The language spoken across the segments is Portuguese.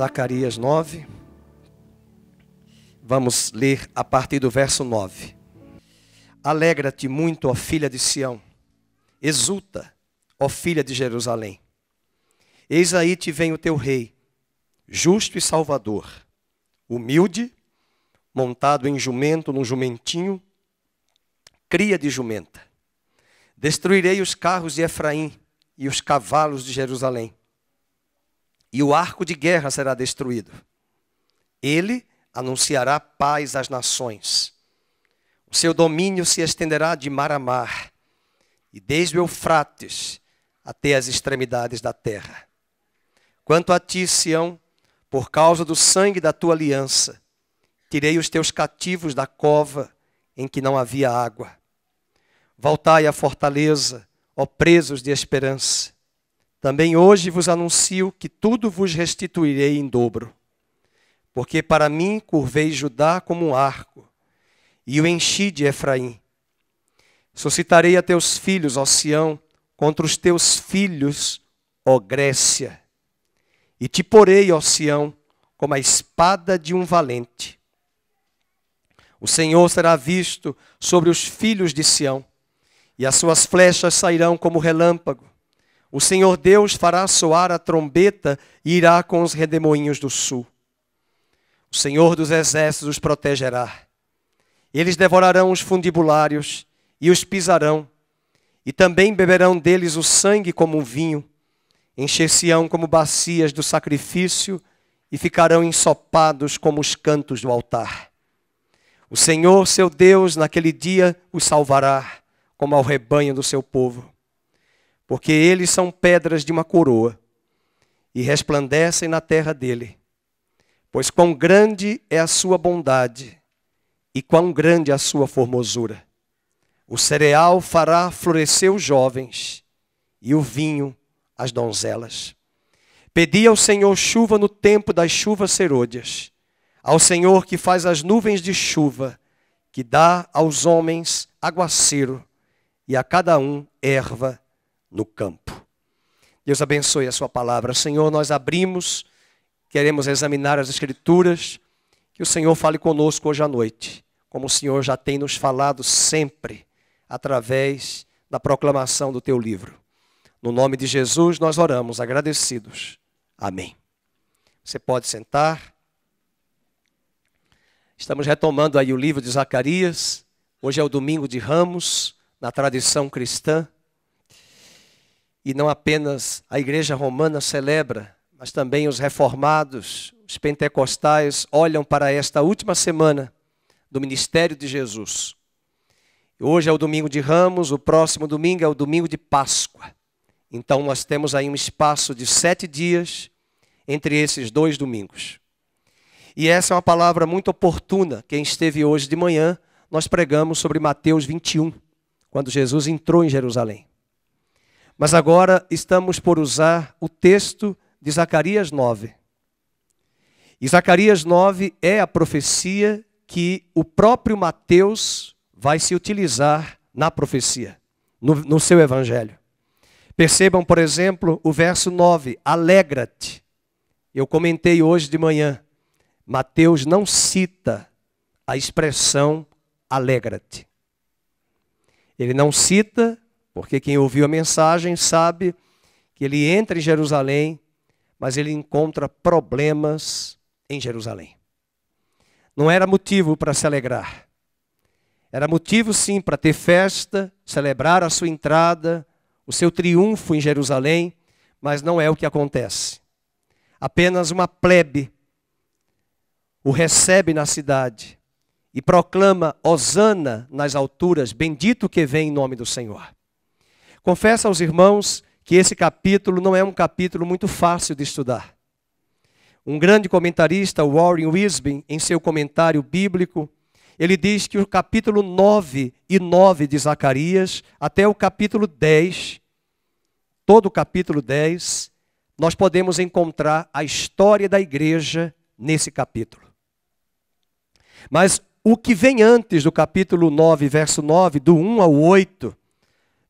Zacarias 9. Vamos ler a partir do verso 9. Alegra-te muito, ó filha de Sião. Exulta, ó filha de Jerusalém. Eis aí te vem o teu rei, justo e salvador, humilde, montado em jumento, num jumentinho, cria de jumenta. Destruirei os carros de Efraim e os cavalos de Jerusalém. E o arco de guerra será destruído. Ele anunciará paz às nações. O seu domínio se estenderá de mar a mar, e desde o Eufrates até as extremidades da terra. Quanto a ti, Sião, por causa do sangue da tua aliança, tirei os teus cativos da cova em que não havia água. Voltai à fortaleza, ó presos de esperança. Também hoje vos anuncio que tudo vos restituirei em dobro. Porque para mim curvei Judá como um arco, e o enchi de Efraim. Suscitarei a teus filhos, ó Sião, contra os teus filhos, ó Grécia. E te porei, ó Sião, como a espada de um valente. O Senhor será visto sobre os filhos de Sião, e as suas flechas sairão como relâmpago. O Senhor Deus fará soar a trombeta e irá com os redemoinhos do sul. O Senhor dos exércitos os protegerá. Eles devorarão os fundibulários e os pisarão, e também beberão deles o sangue como um vinho. Encher-se-ão como bacias do sacrifício e ficarão ensopados como os cantos do altar. O Senhor, seu Deus, naquele dia os salvará, como ao rebanho do seu povo. Porque eles são pedras de uma coroa e resplandecem na terra dele. Pois quão grande é a sua bondade e quão grande a sua formosura. O cereal fará florescer os jovens e o vinho as donzelas. Pedi ao Senhor chuva no tempo das chuvas serôdias, ao Senhor que faz as nuvens de chuva, que dá aos homens aguaceiro e a cada um erva no campo. Deus abençoe a sua palavra. Senhor, nós abrimos, queremos examinar as Escrituras, que o Senhor fale conosco hoje à noite, como o Senhor já tem nos falado sempre, através da proclamação do teu livro. No nome de Jesus nós oramos, agradecidos. Amém. Você pode sentar. Estamos retomando aí o livro de Zacarias. Hoje é o domingo de Ramos, na tradição cristã. E não apenas a igreja romana celebra, mas também os reformados, os pentecostais, olham para esta última semana do ministério de Jesus. Hoje é o domingo de Ramos, o próximo domingo é o domingo de Páscoa. Então nós temos aí um espaço de 7 dias entre esses 2 domingos. E essa é uma palavra muito oportuna. Quem esteve hoje de manhã, nós pregamos sobre Mateus 21, quando Jesus entrou em Jerusalém. Mas agora estamos por usar o texto de Zacarias 9. E Zacarias 9 é a profecia que o próprio Mateus vai se utilizar na profecia, no seu evangelho. Percebam, por exemplo, o verso 9, alegra-te. Eu comentei hoje de manhã, Mateus não cita a expressão alegra-te. Ele não cita, porque quem ouviu a mensagem sabe que ele entra em Jerusalém, mas ele encontra problemas em Jerusalém. Não era motivo para se alegrar. Era motivo sim para ter festa, celebrar a sua entrada, o seu triunfo em Jerusalém, mas não é o que acontece. Apenas uma plebe o recebe na cidade e proclama hosana nas alturas, bendito que vem em nome do Senhor. Confesso aos irmãos que esse capítulo não é um capítulo muito fácil de estudar. Um grande comentarista, Warren Wiersbe, em seu comentário bíblico, ele diz que o capítulo 9 e 9 de Zacarias, até o capítulo 10, todo o capítulo 10, nós podemos encontrar a história da igreja nesse capítulo. Mas o que vem antes do capítulo 9, verso 9, do 1 ao 8,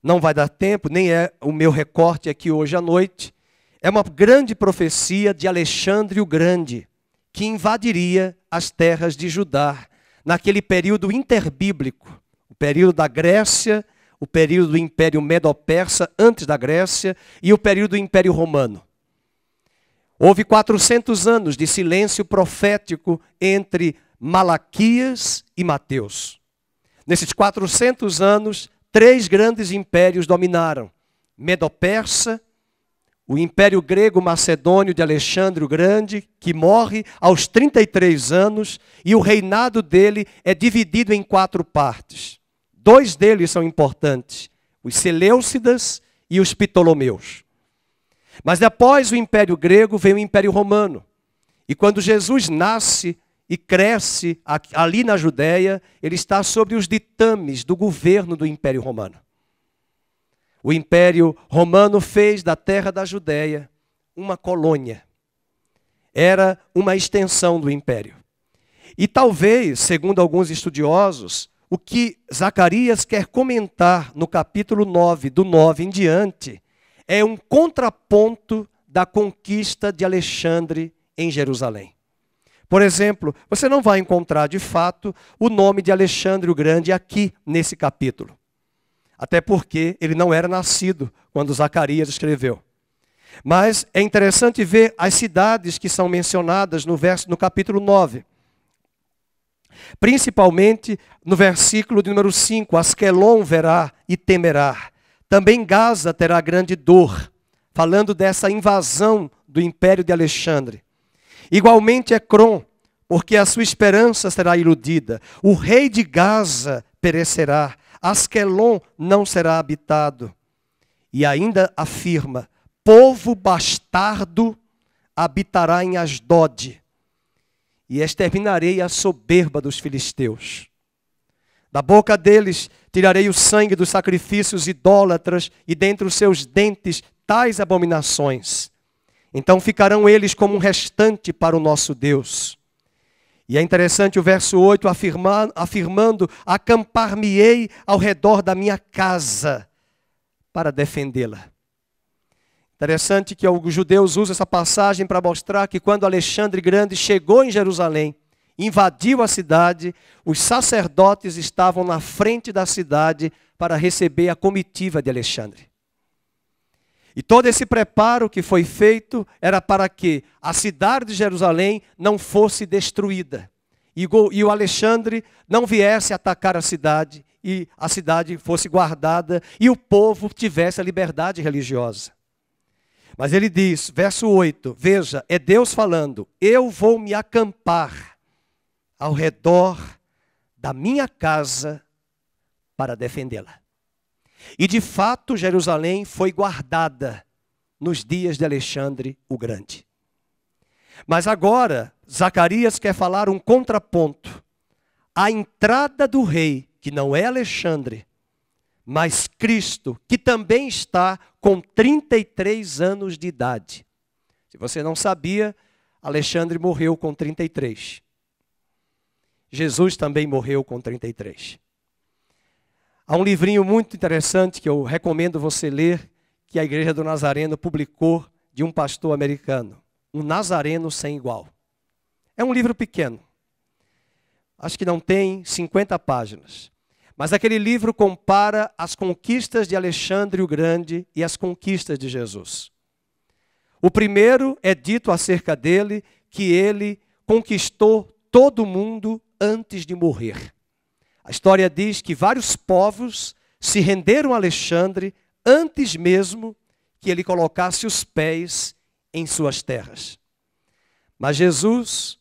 não vai dar tempo, nem é o meu recorte aqui hoje à noite, É uma grande profecia de Alexandre o Grande, que invadiria as terras de Judá, naquele período interbíblico, o período da Grécia, o período do Império Medo-Persa, antes da Grécia, e o período do Império Romano. Houve 400 anos de silêncio profético entre Malaquias e Mateus. Nesses 400 anos, 3 grandes impérios dominaram: Medo-Persa, o Império Grego-Macedônio de Alexandre o Grande, que morre aos 33 anos, e o reinado dele é dividido em 4 partes. 2 deles são importantes: os Seleucidas e os Ptolomeus. Mas após o Império Grego veio o Império Romano. E quando Jesus nasce e cresce ali na Judéia, ele está sob os ditames do governo do Império Romano. O Império Romano fez da terra da Judéia uma colônia. Era uma extensão do Império. E talvez, segundo alguns estudiosos, o que Zacarias quer comentar no capítulo 9, do 9 em diante, é um contraponto da conquista de Alexandre em Jerusalém. Por exemplo, você não vai encontrar de fato o nome de Alexandre o Grande aqui nesse capítulo. Até porque ele não era nascido quando Zacarias escreveu. Mas é interessante ver as cidades que são mencionadas no capítulo 9. Principalmente no versículo de número 5, Asquelon verá e temerá. Também Gaza terá grande dor, falando dessa invasão do império de Alexandre. Igualmente Ecrom, porque a sua esperança será iludida. O rei de Gaza perecerá, Asquelon não será habitado. E ainda afirma: povo bastardo habitará em Asdod, e exterminarei a soberba dos filisteus. Da boca deles tirarei o sangue dos sacrifícios idólatras, e dentre os seus dentes tais abominações. Então ficarão eles como um restante para o nosso Deus. E é interessante o verso 8 afirmando: acampar-me-ei ao redor da minha casa para defendê-la. Interessante que os judeus usam essa passagem para mostrar que quando Alexandre Grande chegou em Jerusalém, invadiu a cidade, os sacerdotes estavam na frente da cidade para receber a comitiva de Alexandre. E todo esse preparo que foi feito era para que a cidade de Jerusalém não fosse destruída. E o Alexandre não viesse atacar a cidade, e a cidade fosse guardada, e o povo tivesse a liberdade religiosa. Mas ele diz, verso 8, veja, é Deus falando: eu vou me acampar ao redor da minha casa para defendê-la. E de fato Jerusalém foi guardada nos dias de Alexandre o Grande. Mas agora Zacarias quer falar um contraponto. A entrada do rei, que não é Alexandre, mas Cristo, que também está com 33 anos de idade. Se você não sabia, Alexandre morreu com 33. Jesus também morreu com 33. Há um livrinho muito interessante que eu recomendo você ler, que a Igreja do Nazareno publicou, de um pastor americano. Um Nazareno Sem Igual. É um livro pequeno. Acho que não tem 50 páginas. Mas aquele livro compara as conquistas de Alexandre o Grande e as conquistas de Jesus. O primeiro é dito acerca dele que ele conquistou todo mundo antes de morrer. A história diz que vários povos se renderam a Alexandre antes mesmo que ele colocasse os pés em suas terras. Mas Jesus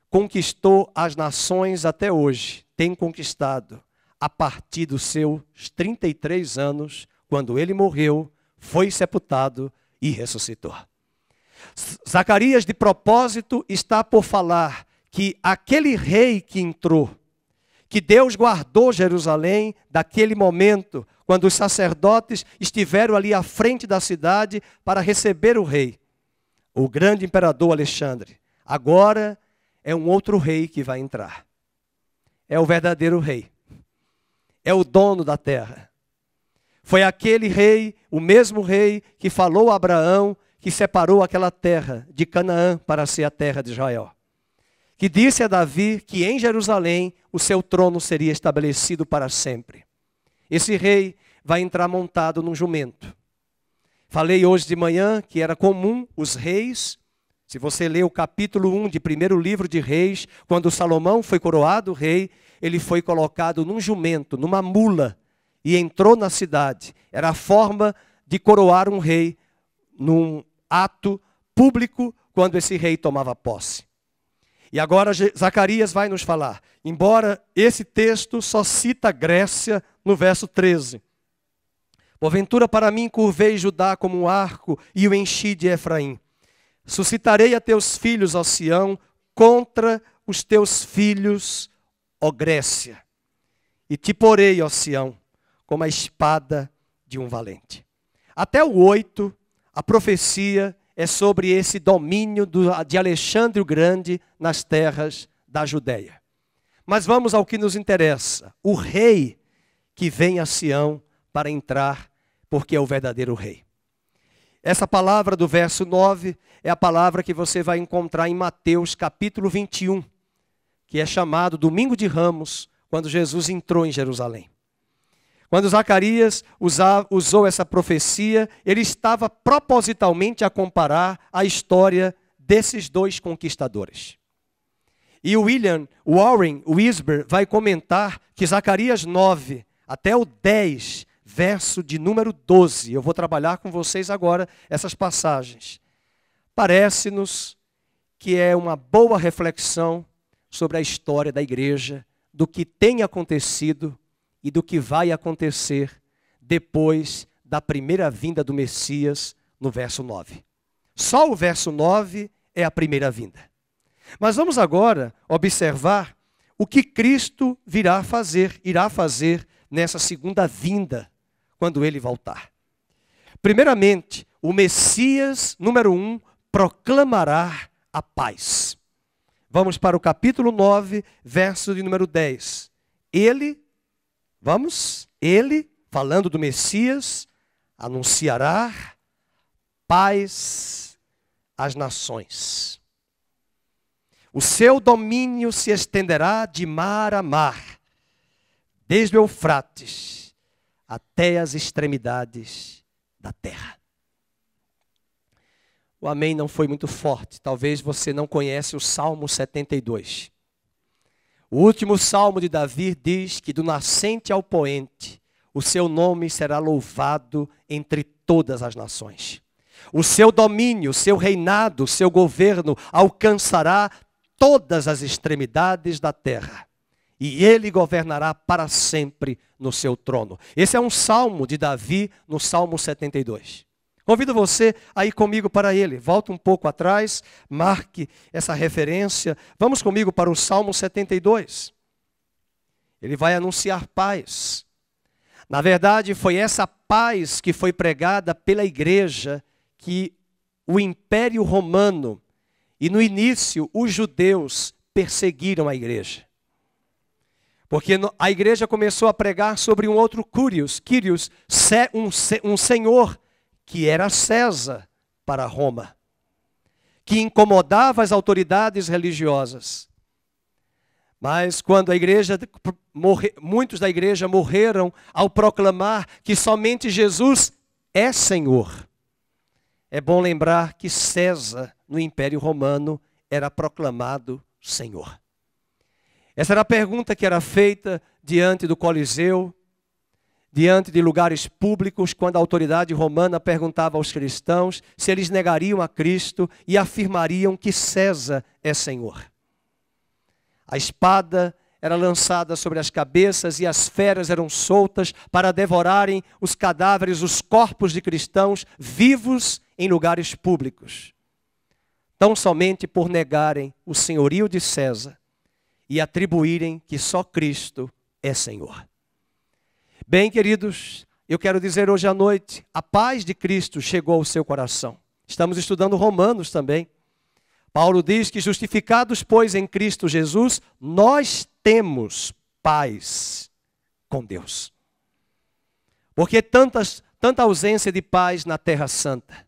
conquistou as nações até hoje, tem conquistado a partir dos seus 33 anos, quando ele morreu, foi sepultado e ressuscitou. Zacarias, de propósito, está por falar que aquele rei que entrou, que Deus guardou Jerusalém daquele momento, quando os sacerdotes estiveram ali à frente da cidade para receber o rei, o grande imperador Alexandre. Agora é um outro rei que vai entrar. É o verdadeiro rei. É o dono da terra. Foi aquele rei, o mesmo rei que falou a Abraão que separou aquela terra de Canaã para ser a terra de Israel, que disse a Davi que em Jerusalém o seu trono seria estabelecido para sempre. Esse rei vai entrar montado num jumento. Falei hoje de manhã que era comum os reis, se você ler o capítulo 1 de primeiro livro de Reis, quando Salomão foi coroado rei, ele foi colocado num jumento, numa mula, e entrou na cidade. Era a forma de coroar um rei num ato público, quando esse rei tomava posse. E agora Zacarias vai nos falar, embora esse texto só cita Grécia no verso 13. Porventura para mim curvei Judá como um arco e o enchi de Efraim. Suscitarei a teus filhos, ó Sião, contra os teus filhos, ó Grécia. E te porei, ó Sião, como a espada de um valente. Até o 8, a profecia é sobre esse domínio de Alexandre o Grande nas terras da Judéia. Mas vamos ao que nos interessa. O rei que vem a Sião para entrar, porque é o verdadeiro rei. Essa palavra do verso 9 é a palavra que você vai encontrar em Mateus capítulo 21, que é chamado Domingo de Ramos, quando Jesus entrou em Jerusalém. Quando Zacarias usou essa profecia, ele estava propositalmente a comparar a história desses dois conquistadores. E William Warren Wisber vai comentar que Zacarias 9 até o 10, verso de número 12, eu vou trabalhar com vocês agora essas passagens. Parece-nos que é uma boa reflexão sobre a história da igreja, do que tem acontecido e do que vai acontecer depois da primeira vinda do Messias, no verso 9. Só o verso 9 é a primeira vinda. Mas vamos agora observar o que Cristo irá fazer nessa segunda vinda, quando ele voltar. Primeiramente, o Messias, número 1, proclamará a paz. Vamos para o capítulo 9, verso de número 10. Ele, falando do Messias, anunciará paz às nações. O seu domínio se estenderá de mar a mar, desde o Eufrates até as extremidades da terra. O amém não foi muito forte. Talvez você não conhece o Salmo 72. O último salmo de Davi diz que do nascente ao poente, o seu nome será louvado entre todas as nações. O seu domínio, o seu reinado, o seu governo alcançará todas as extremidades da terra. E ele governará para sempre no seu trono. Esse é um salmo de Davi no Salmo 72. Convido você a ir comigo para ele. Volta um pouco atrás, marque essa referência. Vamos comigo para o Salmo 72. Ele vai anunciar paz. Na verdade, foi essa paz que foi pregada pela igreja que o Império Romano e no início os judeus perseguiram a igreja. Porque a igreja começou a pregar sobre um outro Quírios, um senhor que era César para Roma, que incomodava as autoridades religiosas. Mas quando a igreja muitos da igreja morreram ao proclamar que somente Jesus é Senhor. É bom lembrar que César, no Império Romano, era proclamado Senhor. Essa era a pergunta que era feita diante do Coliseu, diante de lugares públicos, quando a autoridade romana perguntava aos cristãos se eles negariam a Cristo e afirmariam que César é Senhor. A espada era lançada sobre as cabeças e as feras eram soltas para devorarem os cadáveres, os corpos de cristãos vivos em lugares públicos. Tão somente por negarem o senhorio de César e atribuírem que só Cristo é Senhor. Bem, queridos, eu quero dizer hoje à noite, a paz de Cristo chegou ao seu coração. Estamos estudando Romanos também. Paulo diz que justificados, pois, em Cristo Jesus, nós temos paz com Deus. Porque tanta ausência de paz na Terra Santa.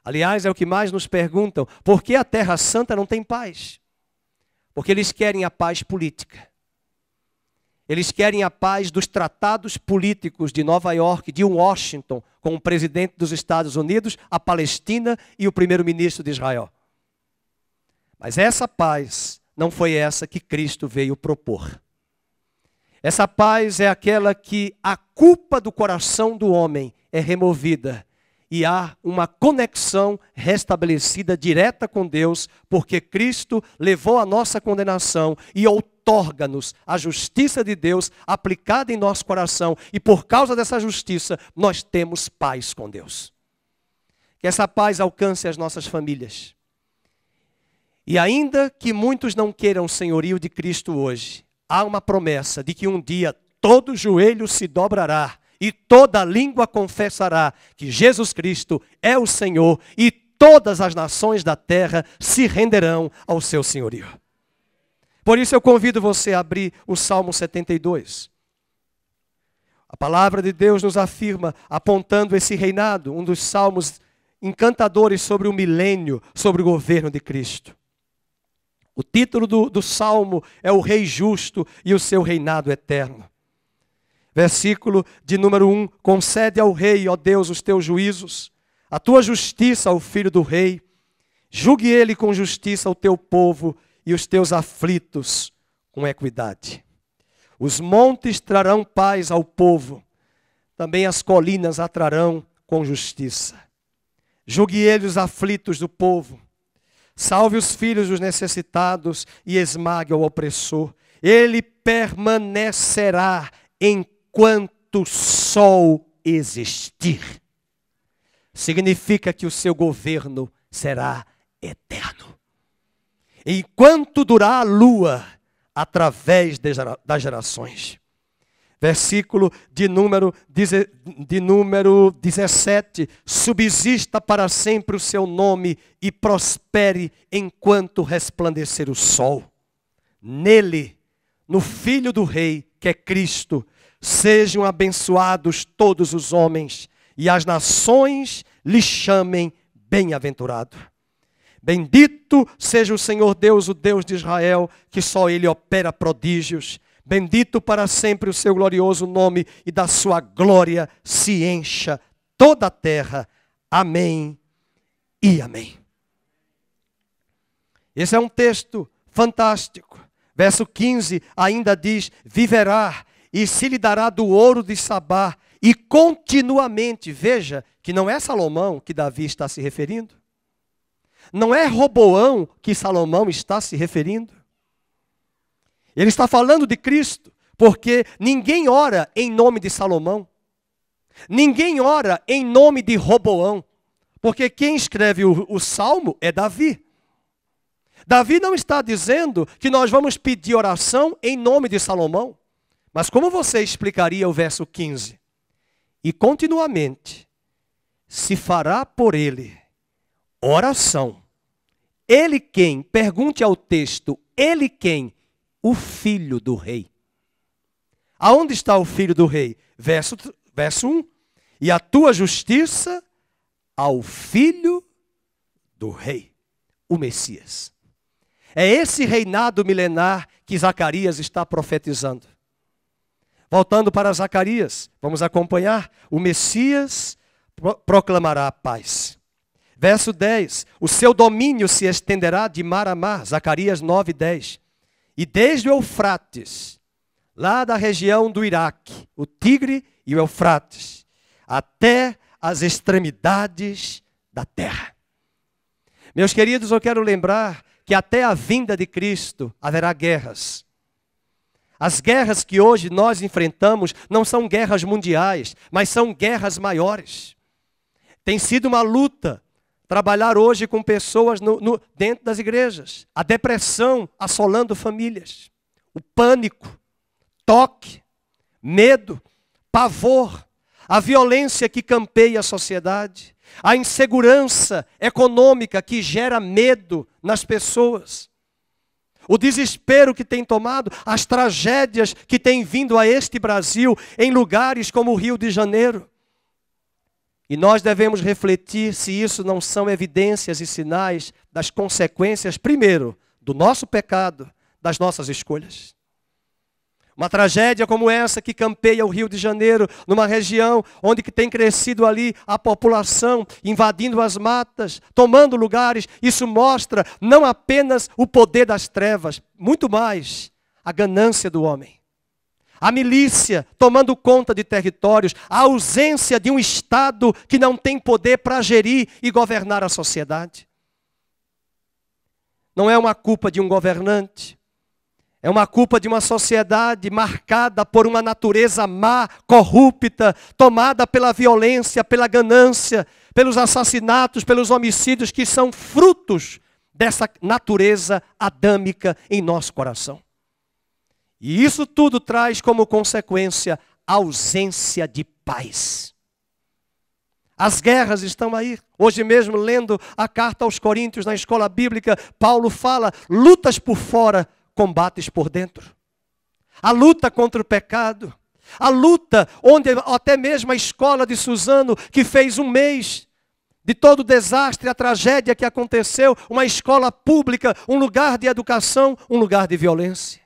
Aliás, é o que mais nos perguntam: por que a Terra Santa não tem paz? Porque eles querem a paz política. Eles querem a paz dos tratados políticos de Nova York, de Washington, com o presidente dos Estados Unidos, a Palestina e o primeiro-ministro de Israel. Mas essa paz não foi essa que Cristo veio propor. Essa paz é aquela que a culpa do coração do homem é removida e há uma conexão restabelecida direta com Deus, porque Cristo levou a nossa condenação e outorga-nos a justiça de Deus aplicada em nosso coração, e por causa dessa justiça nós temos paz com Deus. Que essa paz alcance as nossas famílias. E ainda que muitos não queiram o senhorio de Cristo hoje, há uma promessa de que um dia todo joelho se dobrará e toda língua confessará que Jesus Cristo é o Senhor, e todas as nações da terra se renderão ao seu senhorio. Por isso eu convido você a abrir o Salmo 72. A palavra de Deus nos afirma, apontando esse reinado, um dos salmos encantadores sobre o milênio, sobre o governo de Cristo. O título do salmo é o Rei Justo e o seu reinado eterno. Versículo de número 1, concede ao rei, ó Deus, os teus juízos, a tua justiça ao filho do rei, julgue ele com justiça o teu povo e os teus aflitos com equidade. Os montes trarão paz ao povo, também as colinas a trarão com justiça. Julgue ele os aflitos do povo, salve os filhos dos necessitados e esmague o opressor. Ele permanecerá enquanto o sol existir. Significa que o seu governo será eterno. Enquanto durar a lua, através das gerações. Versículo de número 17. Subsista para sempre o seu nome e prospere enquanto resplandecer o sol. Nele, no Filho do Rei, que é Cristo, sejam abençoados todos os homens e as nações lhe chamem bem-aventurado. Bendito seja o Senhor Deus, o Deus de Israel, que só Ele opera prodígios. Bendito para sempre o seu glorioso nome, e da sua glória se encha toda a terra. Amém e amém. Esse é um texto fantástico. Verso 15 ainda diz: viverá e se lhe dará do ouro de Sabá, e continuamente. Veja que não é Salomão que Davi está se referindo. Não é Roboão que Salomão está se referindo. Ele está falando de Cristo, porque ninguém ora em nome de Salomão. Ninguém ora em nome de Roboão, porque quem escreve o Salmo é Davi. Davi não está dizendo que nós vamos pedir oração em nome de Salomão. Mas como você explicaria o verso 15? E continuamente se fará por ele oração. Ele quem? Pergunte ao texto, ele quem? O filho do rei. Aonde está o filho do rei? Verso 1. E a tua justiça ao filho do rei, o Messias. É esse reinado milenar que Zacarias está profetizando. Voltando para Zacarias, vamos acompanhar. O Messias proclamará a paz. Verso 10. O seu domínio se estenderá de mar a mar. Zacarias 9:10. E desde o Eufrates, lá da região do Iraque, o Tigre e o Eufrates, até as extremidades da terra. Meus queridos, eu quero lembrar que até a vinda de Cristo haverá guerras. As guerras que hoje nós enfrentamos não são guerras mundiais, mas são guerras maiores. Tem sido uma luta trabalhar hoje com pessoas dentro das igrejas. A depressão assolando famílias. O pânico, toque, medo, pavor. A violência que campeia a sociedade. A insegurança econômica que gera medo nas pessoas. O desespero que tem tomado, as tragédias que têm vindo a este Brasil em lugares como o Rio de Janeiro. E nós devemos refletir se isso não são evidências e sinais das consequências, primeiro, do nosso pecado, das nossas escolhas. Uma tragédia como essa que campeia o Rio de Janeiro, numa região onde que tem crescido ali a população, invadindo as matas, tomando lugares, isso mostra não apenas o poder das trevas, muito mais a ganância do homem. A milícia tomando conta de territórios, a ausência de um Estado que não tem poder para gerir e governar a sociedade. Não é uma culpa de um governante, é uma culpa de uma sociedade marcada por uma natureza má, corrupta, tomada pela violência, pela ganância, pelos assassinatos, pelos homicídios que são frutos dessa natureza adâmica em nosso coração. E isso tudo traz como consequência ausência de paz. As guerras estão aí. Hoje mesmo, lendo a carta aos Coríntios na escola bíblica, Paulo fala, lutas por fora, combates por dentro. A luta contra o pecado. A luta onde até mesmo a escola de Suzano, que fez um mês de todo o desastre, a tragédia que aconteceu, uma escola pública, um lugar de educação, um lugar de violência.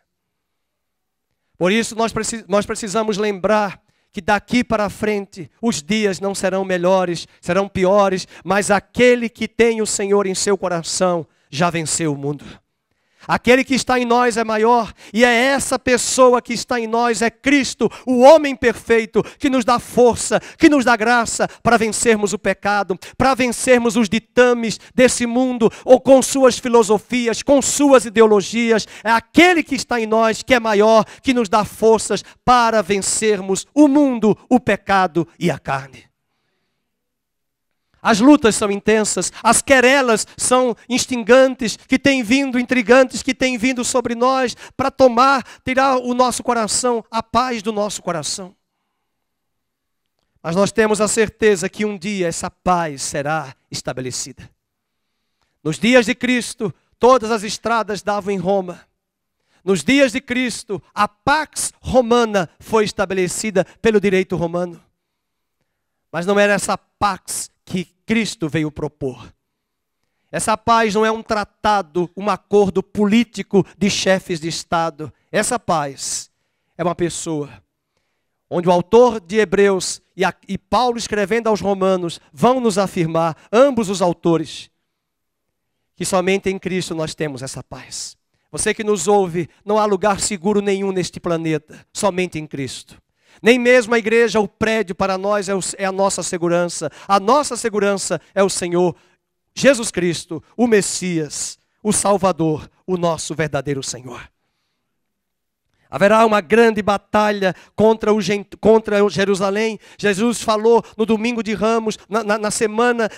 Por isso nós precisamos lembrar que daqui para frente os dias não serão melhores, serão piores, mas aquele que tem o Senhor em seu coração já venceu o mundo. Aquele que está em nós é maior, e é essa pessoa que está em nós, é Cristo, o homem perfeito, que nos dá força, que nos dá graça para vencermos o pecado, para vencermos os ditames desse mundo, ou com suas filosofias, com suas ideologias. É aquele que está em nós, que é maior, que nos dá forças para vencermos o mundo, o pecado e a carne. As lutas são intensas, as querelas são instigantes, que têm vindo, intrigantes, que têm vindo sobre nós para tirar o nosso coração, a paz do nosso coração. Mas nós temos a certeza que um dia essa paz será estabelecida. Nos dias de Cristo, todas as estradas davam em Roma. Nos dias de Cristo, a Pax Romana foi estabelecida pelo direito romano. Mas não era essa Pax que Cristo veio propor. Essa paz não é um tratado, um acordo político de chefes de Estado. Essa paz é uma pessoa, onde o autor de Hebreus e Paulo escrevendo aos Romanos vão nos afirmar, ambos os autores, que somente em Cristo nós temos essa paz. Você que nos ouve, não há lugar seguro nenhum neste planeta, somente em Cristo. Nem mesmo a igreja, o prédio para nós é a nossa segurança. A nossa segurança é o Senhor Jesus Cristo, o Messias, o Salvador, o nosso verdadeiro Senhor. Haverá uma grande batalha contra Jerusalém. Jesus falou no domingo de Ramos, na semana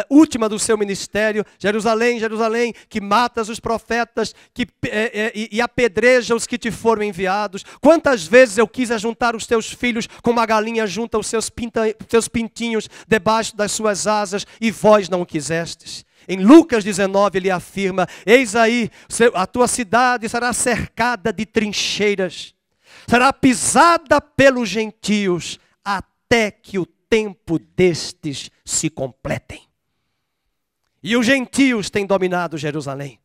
última do seu ministério. Jerusalém, Jerusalém, que matas os profetas e apedreja os que te foram enviados. Quantas vezes eu quis ajuntar os teus filhos como uma galinha junta os seus pintinhos debaixo das suas asas, e vós não o quisestes. Em Lucas 19 ele afirma, eis aí, a tua cidade será cercada de trincheiras, será pisada pelos gentios, até que o tempo destes se completem. E os gentios têm dominado Jerusalém.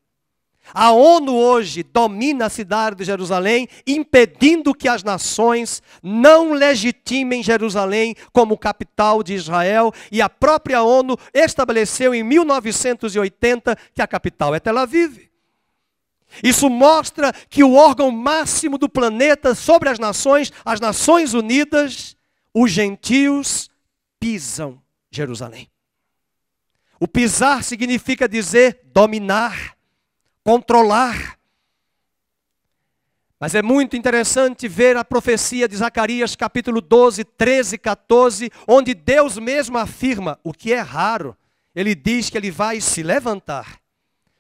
A ONU hoje domina a cidade de Jerusalém, impedindo que as nações não legitimem Jerusalém como capital de Israel. E a própria ONU estabeleceu em 1980 que a capital é Tel Aviv. Isso mostra que o órgão máximo do planeta sobre as Nações Unidas, os gentios pisam Jerusalém. O pisar significa dizer dominar, controlar. Mas é muito interessante ver a profecia de Zacarias capítulo 12, 13, 14, onde Deus mesmo afirma, o que é raro, ele diz que ele vai se levantar,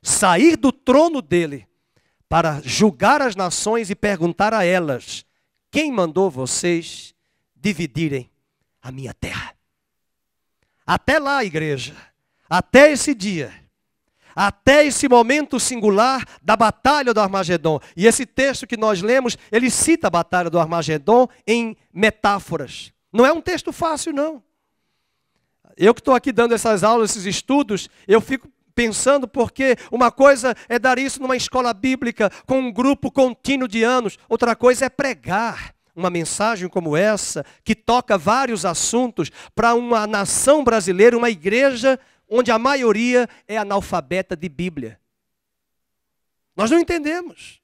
sair do trono dele, para julgar as nações e perguntar a elas, quem mandou vocês dividirem a minha terra? Até lá, igreja, até esse dia, até esse momento singular da batalha do Armagedon. E esse texto que nós lemos, ele cita a batalha do Armagedon em metáforas. Não é um texto fácil, não. Eu que estou aqui dando essas aulas, esses estudos, eu fico pensando porque uma coisa é dar isso numa escola bíblica com um grupo contínuo de anos, outra coisa é pregar uma mensagem como essa, que toca vários assuntos para uma nação brasileira, uma igreja onde a maioria é analfabeta de Bíblia. Nós não entendemos.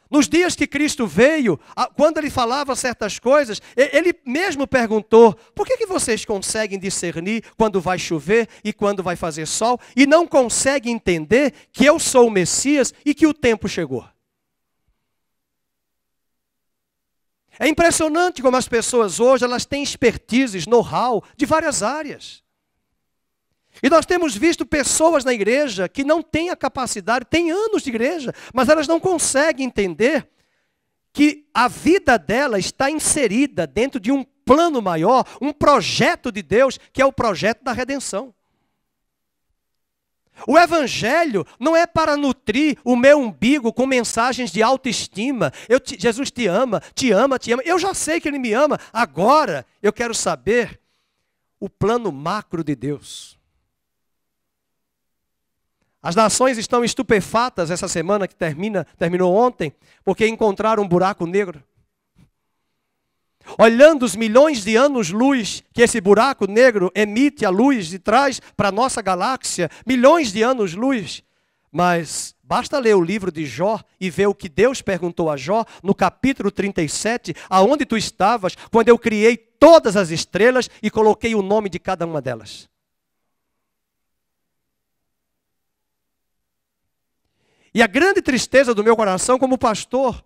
Nos dias que Cristo veio, quando ele falava certas coisas, ele mesmo perguntou: por que vocês conseguem discernir quando vai chover e quando vai fazer sol e não conseguem entender que eu sou o Messias e que o tempo chegou? É impressionante como as pessoas hoje elas têm expertises, know-how de várias áreas. E nós temos visto pessoas na igreja que não têm a capacidade, têm anos de igreja, mas elas não conseguem entender que a vida dela está inserida dentro de um plano maior, um projeto de Deus, que é o projeto da redenção. O evangelho não é para nutrir o meu umbigo com mensagens de autoestima. Jesus te ama, te ama, te ama. Eu já sei que Ele me ama. Agora eu quero saber o plano macro de Deus. As nações estão estupefatas essa semana que terminou ontem, porque encontraram um buraco negro. Olhando os milhões de anos-luz que esse buraco negro emite a luz de trás para a nossa galáxia, milhões de anos-luz. Mas basta ler o livro de Jó e ver o que Deus perguntou a Jó no capítulo 37, aonde tu estavas quando eu criei todas as estrelas e coloquei o nome de cada uma delas. E a grande tristeza do meu coração como pastor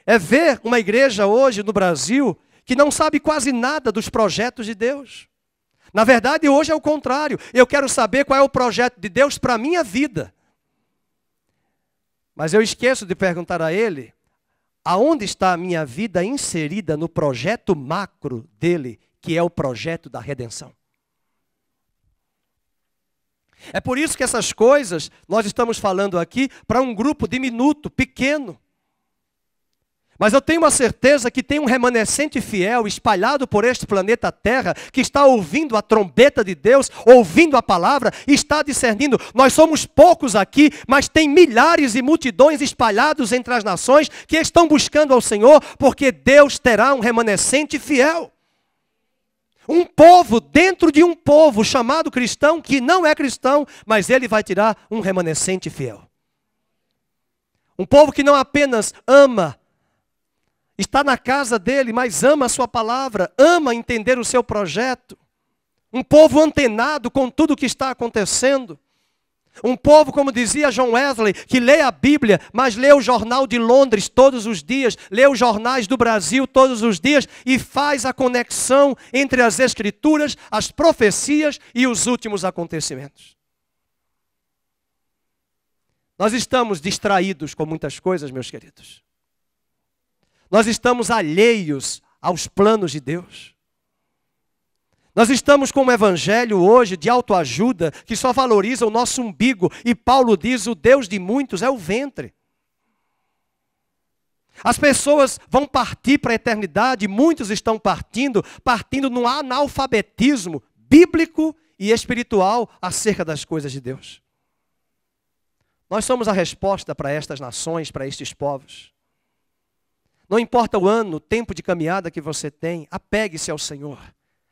é ver uma igreja hoje no Brasil que não sabe quase nada dos projetos de Deus. Na verdade, hoje é o contrário. Eu quero saber qual é o projeto de Deus para a minha vida. Mas eu esqueço de perguntar a Ele, aonde está a minha vida inserida no projeto macro dEle, que é o projeto da redenção. É por isso que essas coisas nós estamos falando aqui para um grupo diminuto, pequeno. Mas eu tenho uma certeza que tem um remanescente fiel espalhado por este planeta Terra que está ouvindo a trombeta de Deus, ouvindo a palavra e está discernindo. Nós somos poucos aqui, mas tem milhares e multidões espalhados entre as nações que estão buscando ao Senhor, porque Deus terá um remanescente fiel. Um povo dentro de um povo chamado cristão, que não é cristão, mas ele vai tirar um remanescente fiel. Um povo que não apenas ama, está na casa dele, mas ama a sua palavra, ama entender o seu projeto. Um povo antenado com tudo o que está acontecendo. Um povo, como dizia John Wesley, que lê a Bíblia, mas lê o jornal de Londres todos os dias, lê os jornais do Brasil todos os dias e faz a conexão entre as Escrituras, as profecias e os últimos acontecimentos. Nós estamos distraídos com muitas coisas, meus queridos. Nós estamos alheios aos planos de Deus. Nós estamos com um evangelho hoje de autoajuda que só valoriza o nosso umbigo. E Paulo diz, o Deus de muitos é o ventre. As pessoas vão partir para a eternidade, muitos estão partindo no analfabetismo bíblico e espiritual acerca das coisas de Deus. Nós somos a resposta para estas nações, para estes povos. Não importa o ano, o tempo de caminhada que você tem, apegue-se ao Senhor.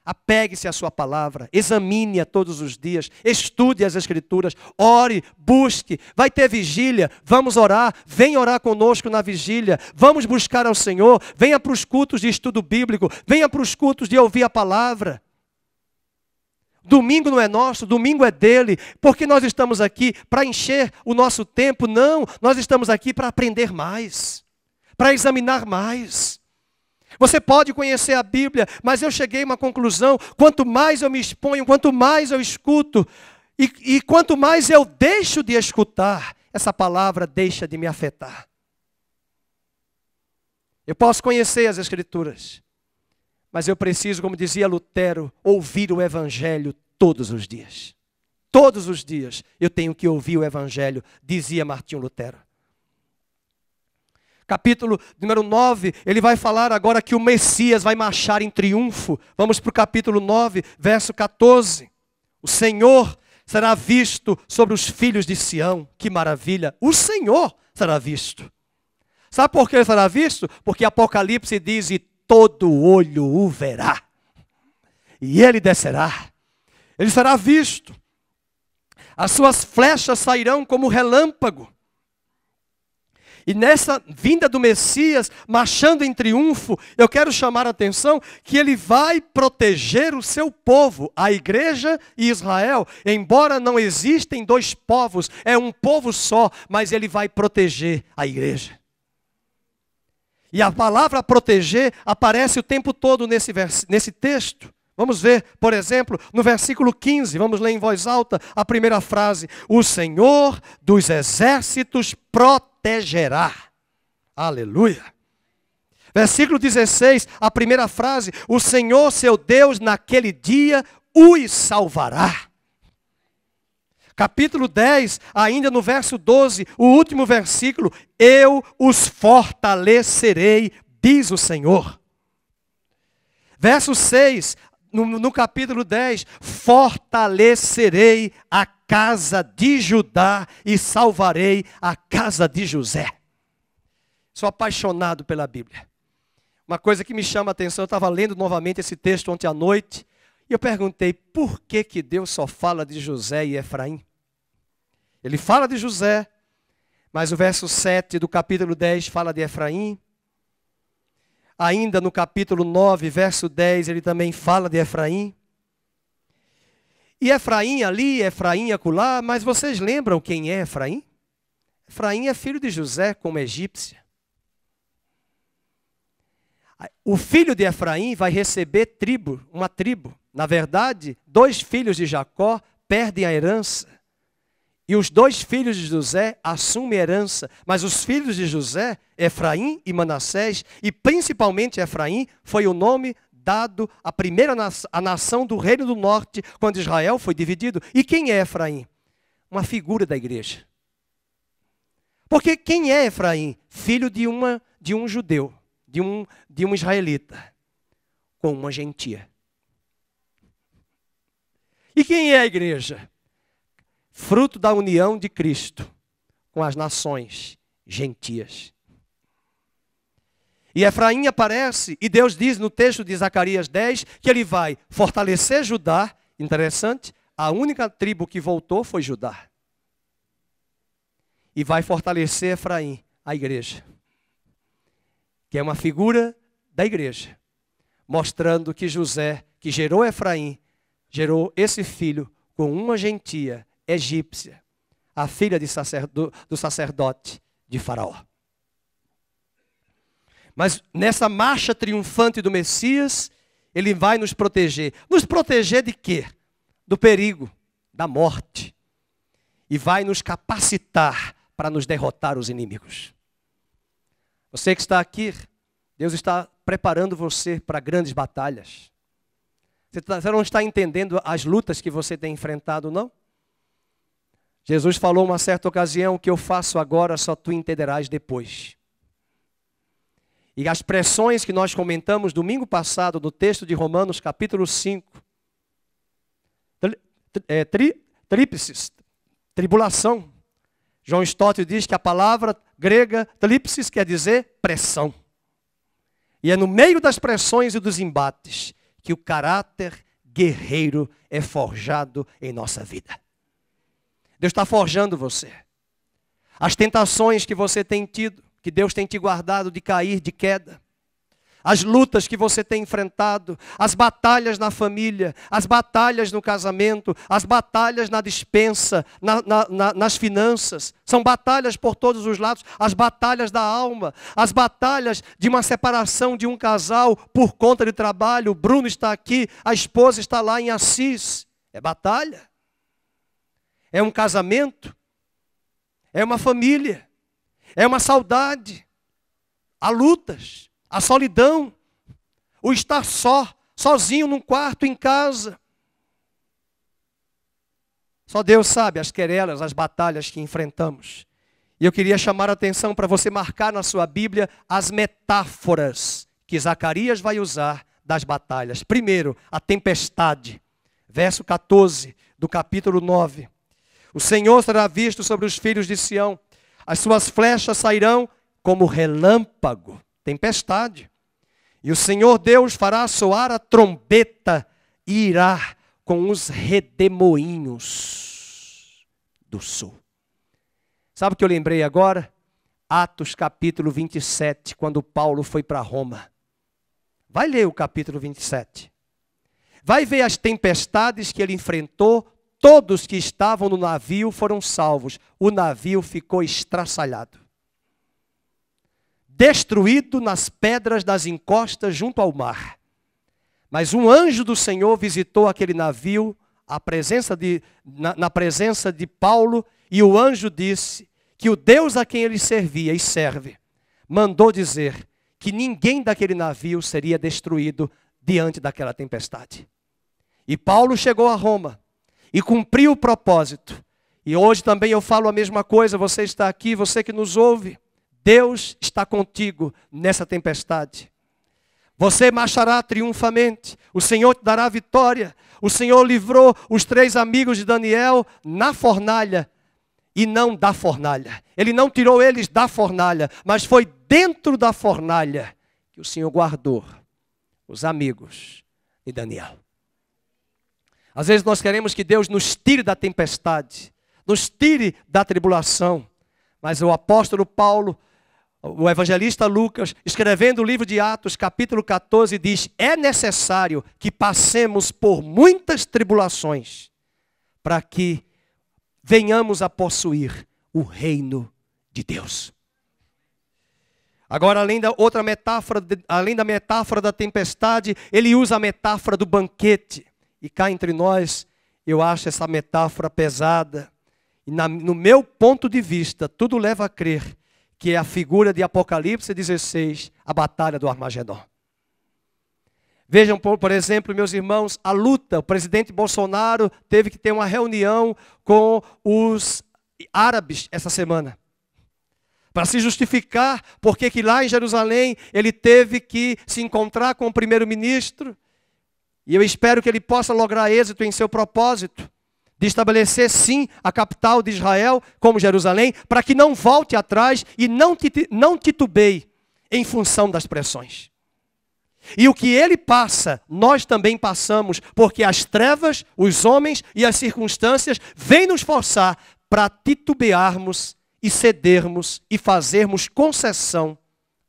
Apegue-se à sua palavra, examine-a todos os dias, estude as Escrituras, ore, busque, vai ter vigília, vamos orar, venha orar conosco na vigília, vamos buscar ao Senhor, venha para os cultos de estudo bíblico, venha para os cultos de ouvir a palavra. Domingo não é nosso, domingo é dele, porque nós estamos aqui para encher o nosso tempo? Não, nós estamos aqui para aprender mais, para examinar mais. Você pode conhecer a Bíblia, mas eu cheguei a uma conclusão, quanto mais eu me exponho, quanto mais eu escuto, e quanto mais eu deixo de escutar, essa palavra deixa de me afetar. Eu posso conhecer as Escrituras, mas eu preciso, como dizia Lutero, ouvir o Evangelho todos os dias. Todos os dias eu tenho que ouvir o Evangelho, dizia Martinho Lutero. Capítulo número 9, ele vai falar agora que o Messias vai marchar em triunfo. Vamos para o capítulo 9, verso 14. O Senhor será visto sobre os filhos de Sião. Que maravilha! O Senhor será visto. Sabe por que ele será visto? Porque Apocalipse diz, e todo olho o verá. E ele descerá. Ele será visto. As suas flechas sairão como relâmpago. E nessa vinda do Messias, marchando em triunfo, eu quero chamar a atenção que ele vai proteger o seu povo, a igreja e Israel. Embora não existem dois povos, é um povo só, mas ele vai proteger a igreja. E a palavra proteger aparece o tempo todo nesse texto. Vamos ver, por exemplo, no versículo 15, vamos ler em voz alta a primeira frase. O Senhor dos exércitos protegerá. Aleluia. Versículo 16, a primeira frase. O Senhor seu Deus naquele dia os salvará. Capítulo 10, ainda no verso 12, o último versículo. Eu os fortalecerei, diz o Senhor. Verso 6, no capítulo 10, fortalecerei a casa de Judá e salvarei a casa de José. Sou apaixonado pela Bíblia. Uma coisa que me chama a atenção, eu estava lendo novamente esse texto ontem à noite, e eu perguntei, por que que Deus só fala de José e Efraim? Ele fala de José, mas o verso 7 do capítulo 10 fala de Efraim. Ainda no capítulo 9, verso 10, ele também fala de Efraim. E Efraim ali, Efraim acolá, mas vocês lembram quem é Efraim? Efraim é filho de José como egípcia. O filho de Efraim vai receber uma tribo. Na verdade, 2 filhos de Jacó perdem a herança. E os 2 filhos de José assumem a herança. Mas os filhos de José, Efraim e Manassés, e principalmente Efraim, foi o nome dado à primeira nação do Reino do Norte, quando Israel foi dividido. E quem é Efraim? Uma figura da igreja. Porque quem é Efraim? Filho de um judeu, de um israelita, com uma gentia. E quem é a igreja? Fruto da união de Cristo com as nações gentias. E Efraim aparece, e Deus diz no texto de Zacarias 10, que ele vai fortalecer Judá. Interessante, a única tribo que voltou foi Judá. E vai fortalecer Efraim, a igreja. Que é uma figura da igreja. Mostrando que José, que gerou Efraim, gerou esse filho com uma gentia egípcia, a filha do sacerdote de Faraó. Mas nessa marcha triunfante do Messias, ele vai nos proteger. Nos proteger de quê? Do perigo, da morte. E vai nos capacitar para nos derrotar os inimigos. Você que está aqui, Deus está preparando você para grandes batalhas. Você não está entendendo as lutas que você tem enfrentado, não? Jesus falou uma certa ocasião, o que eu faço agora só tu entenderás depois. E as pressões que nós comentamos domingo passado no texto de Romanos capítulo 5. Tríplices, tribulação. John Stott diz que a palavra grega tríplices quer dizer pressão. E é no meio das pressões e dos embates que o caráter guerreiro é forjado em nossa vida. Deus está forjando você. As tentações que você tem tido, que Deus tem te guardado de cair, de queda. As lutas que você tem enfrentado, as batalhas na família, as batalhas no casamento, as batalhas na despensa, nas finanças. São batalhas por todos os lados, as batalhas da alma, as batalhas de uma separação de um casal por conta de trabalho. O Bruno está aqui, a esposa está lá em Assis. É batalha. É um casamento, é uma família, é uma saudade, há lutas, a solidão, o estar sozinho num quarto em casa. Só Deus sabe as querelas, as batalhas que enfrentamos. E eu queria chamar a atenção para você marcar na sua Bíblia as metáforas que Zacarias vai usar das batalhas. Primeiro, a tempestade. Verso 14 do capítulo 9. O Senhor será visto sobre os filhos de Sião. As suas flechas sairão como relâmpago, tempestade. E o Senhor Deus fará soar a trombeta e irá com os redemoinhos do sul. Sabe o que eu lembrei agora? Atos capítulo 27, quando Paulo foi para Roma. Vai ler o capítulo 27. Vai ver as tempestades que ele enfrentou. Todos que estavam no navio foram salvos. O navio ficou estraçalhado, destruído nas pedras das encostas junto ao mar. Mas um anjo do Senhor visitou aquele navio na presença de Paulo, e o anjo disse que o Deus a quem ele servia e serve mandou dizer que ninguém daquele navio seria destruído diante daquela tempestade. E Paulo chegou a Roma e cumpriu o propósito. E hoje também eu falo a mesma coisa. Você está aqui, você que nos ouve, Deus está contigo nessa tempestade. Você marchará triunfamente. O Senhor te dará vitória. O Senhor livrou os 3 amigos de Daniel na fornalha e não da fornalha. Ele não tirou eles da fornalha, mas foi dentro da fornalha que o Senhor guardou os amigos de Daniel. Às vezes nós queremos que Deus nos tire da tempestade, nos tire da tribulação. Mas o apóstolo Paulo, o evangelista Lucas, escrevendo o livro de Atos, capítulo 14, diz: é necessário que passemos por muitas tribulações para que venhamos a possuir o reino de Deus. Agora, além da metáfora da tempestade, ele usa a metáfora do banquete. E cá entre nós, eu acho essa metáfora pesada. E no meu ponto de vista, tudo leva a crer que é a figura de Apocalipse 16, a batalha do Armagedon. Vejam, por exemplo, meus irmãos, a luta. O presidente Bolsonaro teve que ter uma reunião com os árabes essa semana, para se justificar porque que lá em Jerusalém ele teve que se encontrar com o primeiro-ministro. E eu espero que ele possa lograr êxito em seu propósito de estabelecer, sim, a capital de Israel como Jerusalém, para que não volte atrás e não titubeie em função das pressões. E o que ele passa, nós também passamos, porque as trevas, os homens e as circunstâncias vêm nos forçar para titubearmos e cedermos e fazermos concessão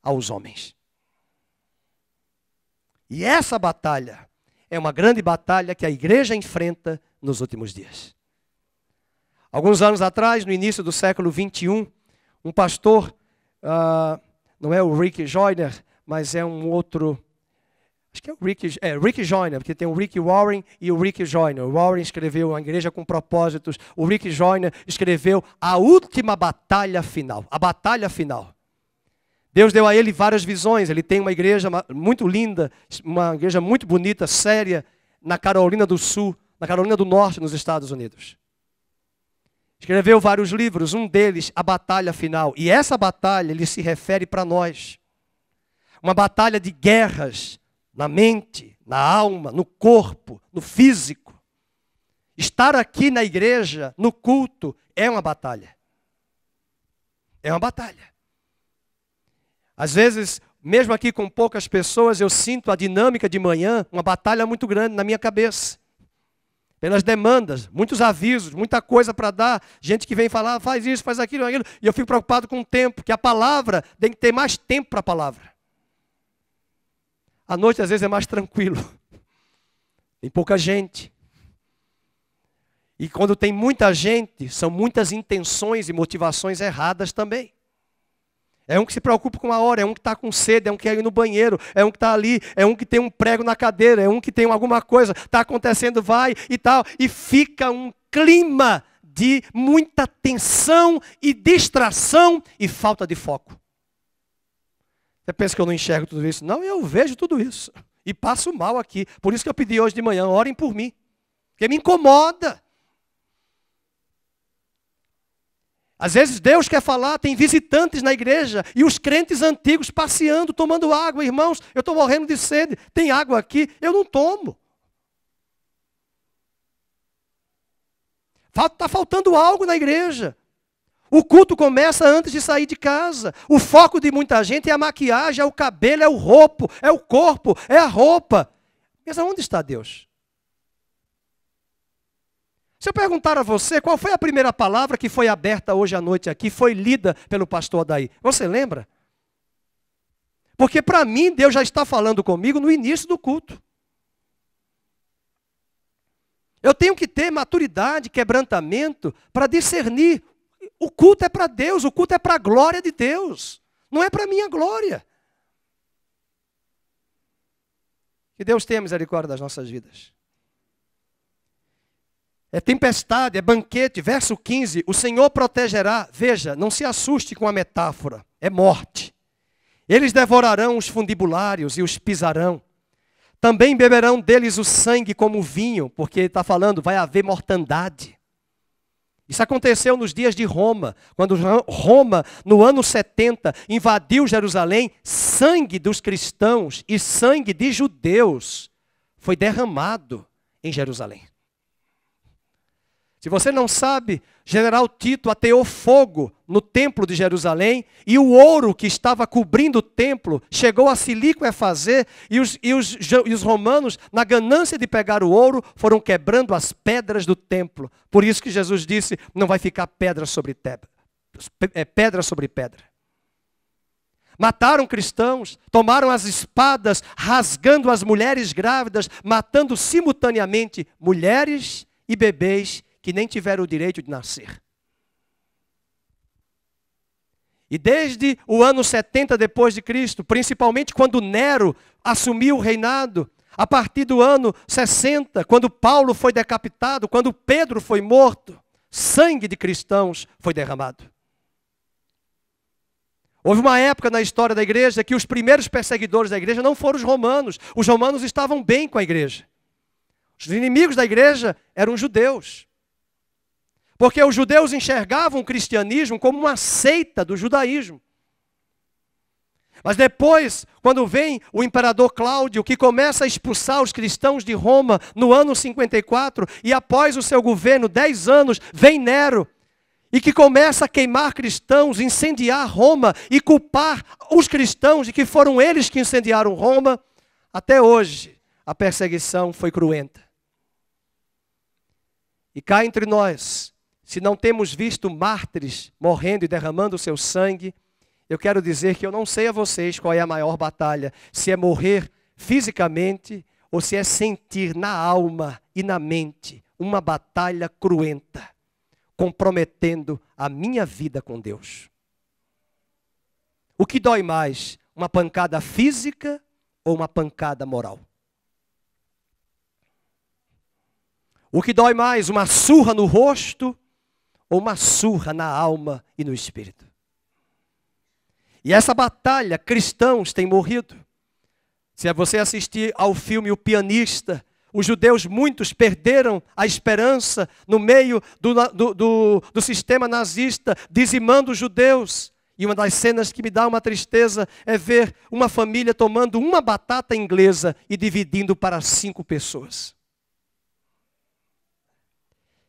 aos homens. E essa batalha é uma grande batalha que a igreja enfrenta nos últimos dias. Alguns anos atrás, no início do século 21, um pastor, não é o Rick Joyner, mas é um outro, acho que é o Rick Joyner, porque tem o Rick Warren e o Rick Joyner. O Warren escreveu A Igreja com Propósitos, o Rick Joyner escreveu A Última Batalha Final, a Batalha Final. Deus deu a ele várias visões. Ele tem uma igreja muito linda, uma igreja muito bonita, séria, na Carolina do Sul, na Carolina do Norte, nos Estados Unidos. Escreveu vários livros, um deles, A Batalha Final. E essa batalha, ele se refere para nós. Uma batalha de guerras na mente, na alma, no corpo, no físico. Estar aqui na igreja, no culto, é uma batalha. É uma batalha. Às vezes, mesmo aqui com poucas pessoas, eu sinto a dinâmica de manhã, uma batalha muito grande na minha cabeça. Pelas demandas, muitos avisos, muita coisa para dar. Gente que vem falar, faz isso, faz aquilo, aquilo. E eu fico preocupado com o tempo, que a palavra tem que ter mais tempo para a palavra. À noite, às vezes, é mais tranquilo. Tem pouca gente. E quando tem muita gente, são muitas intenções e motivações erradas também. É um que se preocupa com a hora, é um que está com sede, é um que quer ir no banheiro, é um que está ali, é um que tem um prego na cadeira, é um que tem alguma coisa, está acontecendo, vai e tal. E fica um clima de muita tensão e distração e falta de foco. Você pensa que eu não enxergo tudo isso? Não, eu vejo tudo isso. E passo mal aqui. Por isso que eu pedi hoje de manhã, orem por mim. Porque me incomoda. Às vezes Deus quer falar, tem visitantes na igreja e os crentes antigos passeando, tomando água. Irmãos, eu estou morrendo de sede, tem água aqui, eu não tomo. Está faltando algo na igreja. O culto começa antes de sair de casa. O foco de muita gente é a maquiagem, é o cabelo, é o roupo, é o corpo, é a roupa. Mas aonde está Deus? Se eu perguntar a você qual foi a primeira palavra que foi aberta hoje à noite aqui, foi lida pelo pastor Adair, você lembra? Porque para mim Deus já está falando comigo no início do culto. Eu tenho que ter maturidade, quebrantamento para discernir. O culto é para Deus, o culto é para a glória de Deus. Não é para a minha glória. Que Deus tenha misericórdia das nossas vidas. É tempestade, é banquete. Verso 15, o Senhor protegerá. Veja, não se assuste com a metáfora. É morte. Eles devorarão os fundibulários e os pisarão. Também beberão deles o sangue como vinho, porque ele está falando, vai haver mortandade. Isso aconteceu nos dias de Roma, quando Roma, no ano 70, invadiu Jerusalém, sangue dos cristãos e sangue de judeus foi derramado em Jerusalém. Se você não sabe, General Tito ateou fogo no templo de Jerusalém e o ouro que estava cobrindo o templo chegou a Cilício-Efazer e os romanos, na ganância de pegar o ouro, foram quebrando as pedras do templo. Por isso que Jesus disse, não vai ficar pedra sobre pedra. Mataram cristãos, tomaram as espadas, rasgando as mulheres grávidas, matando simultaneamente mulheres e bebês que nem tiveram o direito de nascer. E desde o ano 70 depois de Cristo, principalmente quando Nero assumiu o reinado, a partir do ano 60, quando Paulo foi decapitado, quando Pedro foi morto, sangue de cristãos foi derramado. Houve uma época na história da igreja que os primeiros perseguidores da igreja não foram os romanos. Os romanos estavam bem com a igreja. Os inimigos da igreja eram os judeus. Porque os judeus enxergavam o cristianismo como uma seita do judaísmo. Mas depois, quando vem o imperador Cláudio, que começa a expulsar os cristãos de Roma no ano 54, e após o seu governo, 10 anos, vem Nero, e que começa a queimar cristãos, incendiar Roma, e culpar os cristãos de que foram eles que incendiaram Roma, até hoje a perseguição foi cruenta. E cá entre nós, se não temos visto mártires morrendo e derramando o seu sangue, eu quero dizer que eu não sei a vocês qual é a maior batalha. Se é morrer fisicamente ou se é sentir na alma e na mente uma batalha cruenta, comprometendo a minha vida com Deus. O que dói mais? Uma pancada física ou uma pancada moral? O que dói mais? Uma surra no rosto ou uma surra na alma e no espírito? E essa batalha, cristãos têm morrido. Se você assistir ao filme O Pianista, os judeus, muitos, perderam a esperança no meio do sistema nazista, dizimando os judeus. E uma das cenas que me dá uma tristeza é ver uma família tomando uma batata inglesa e dividindo para 5 pessoas.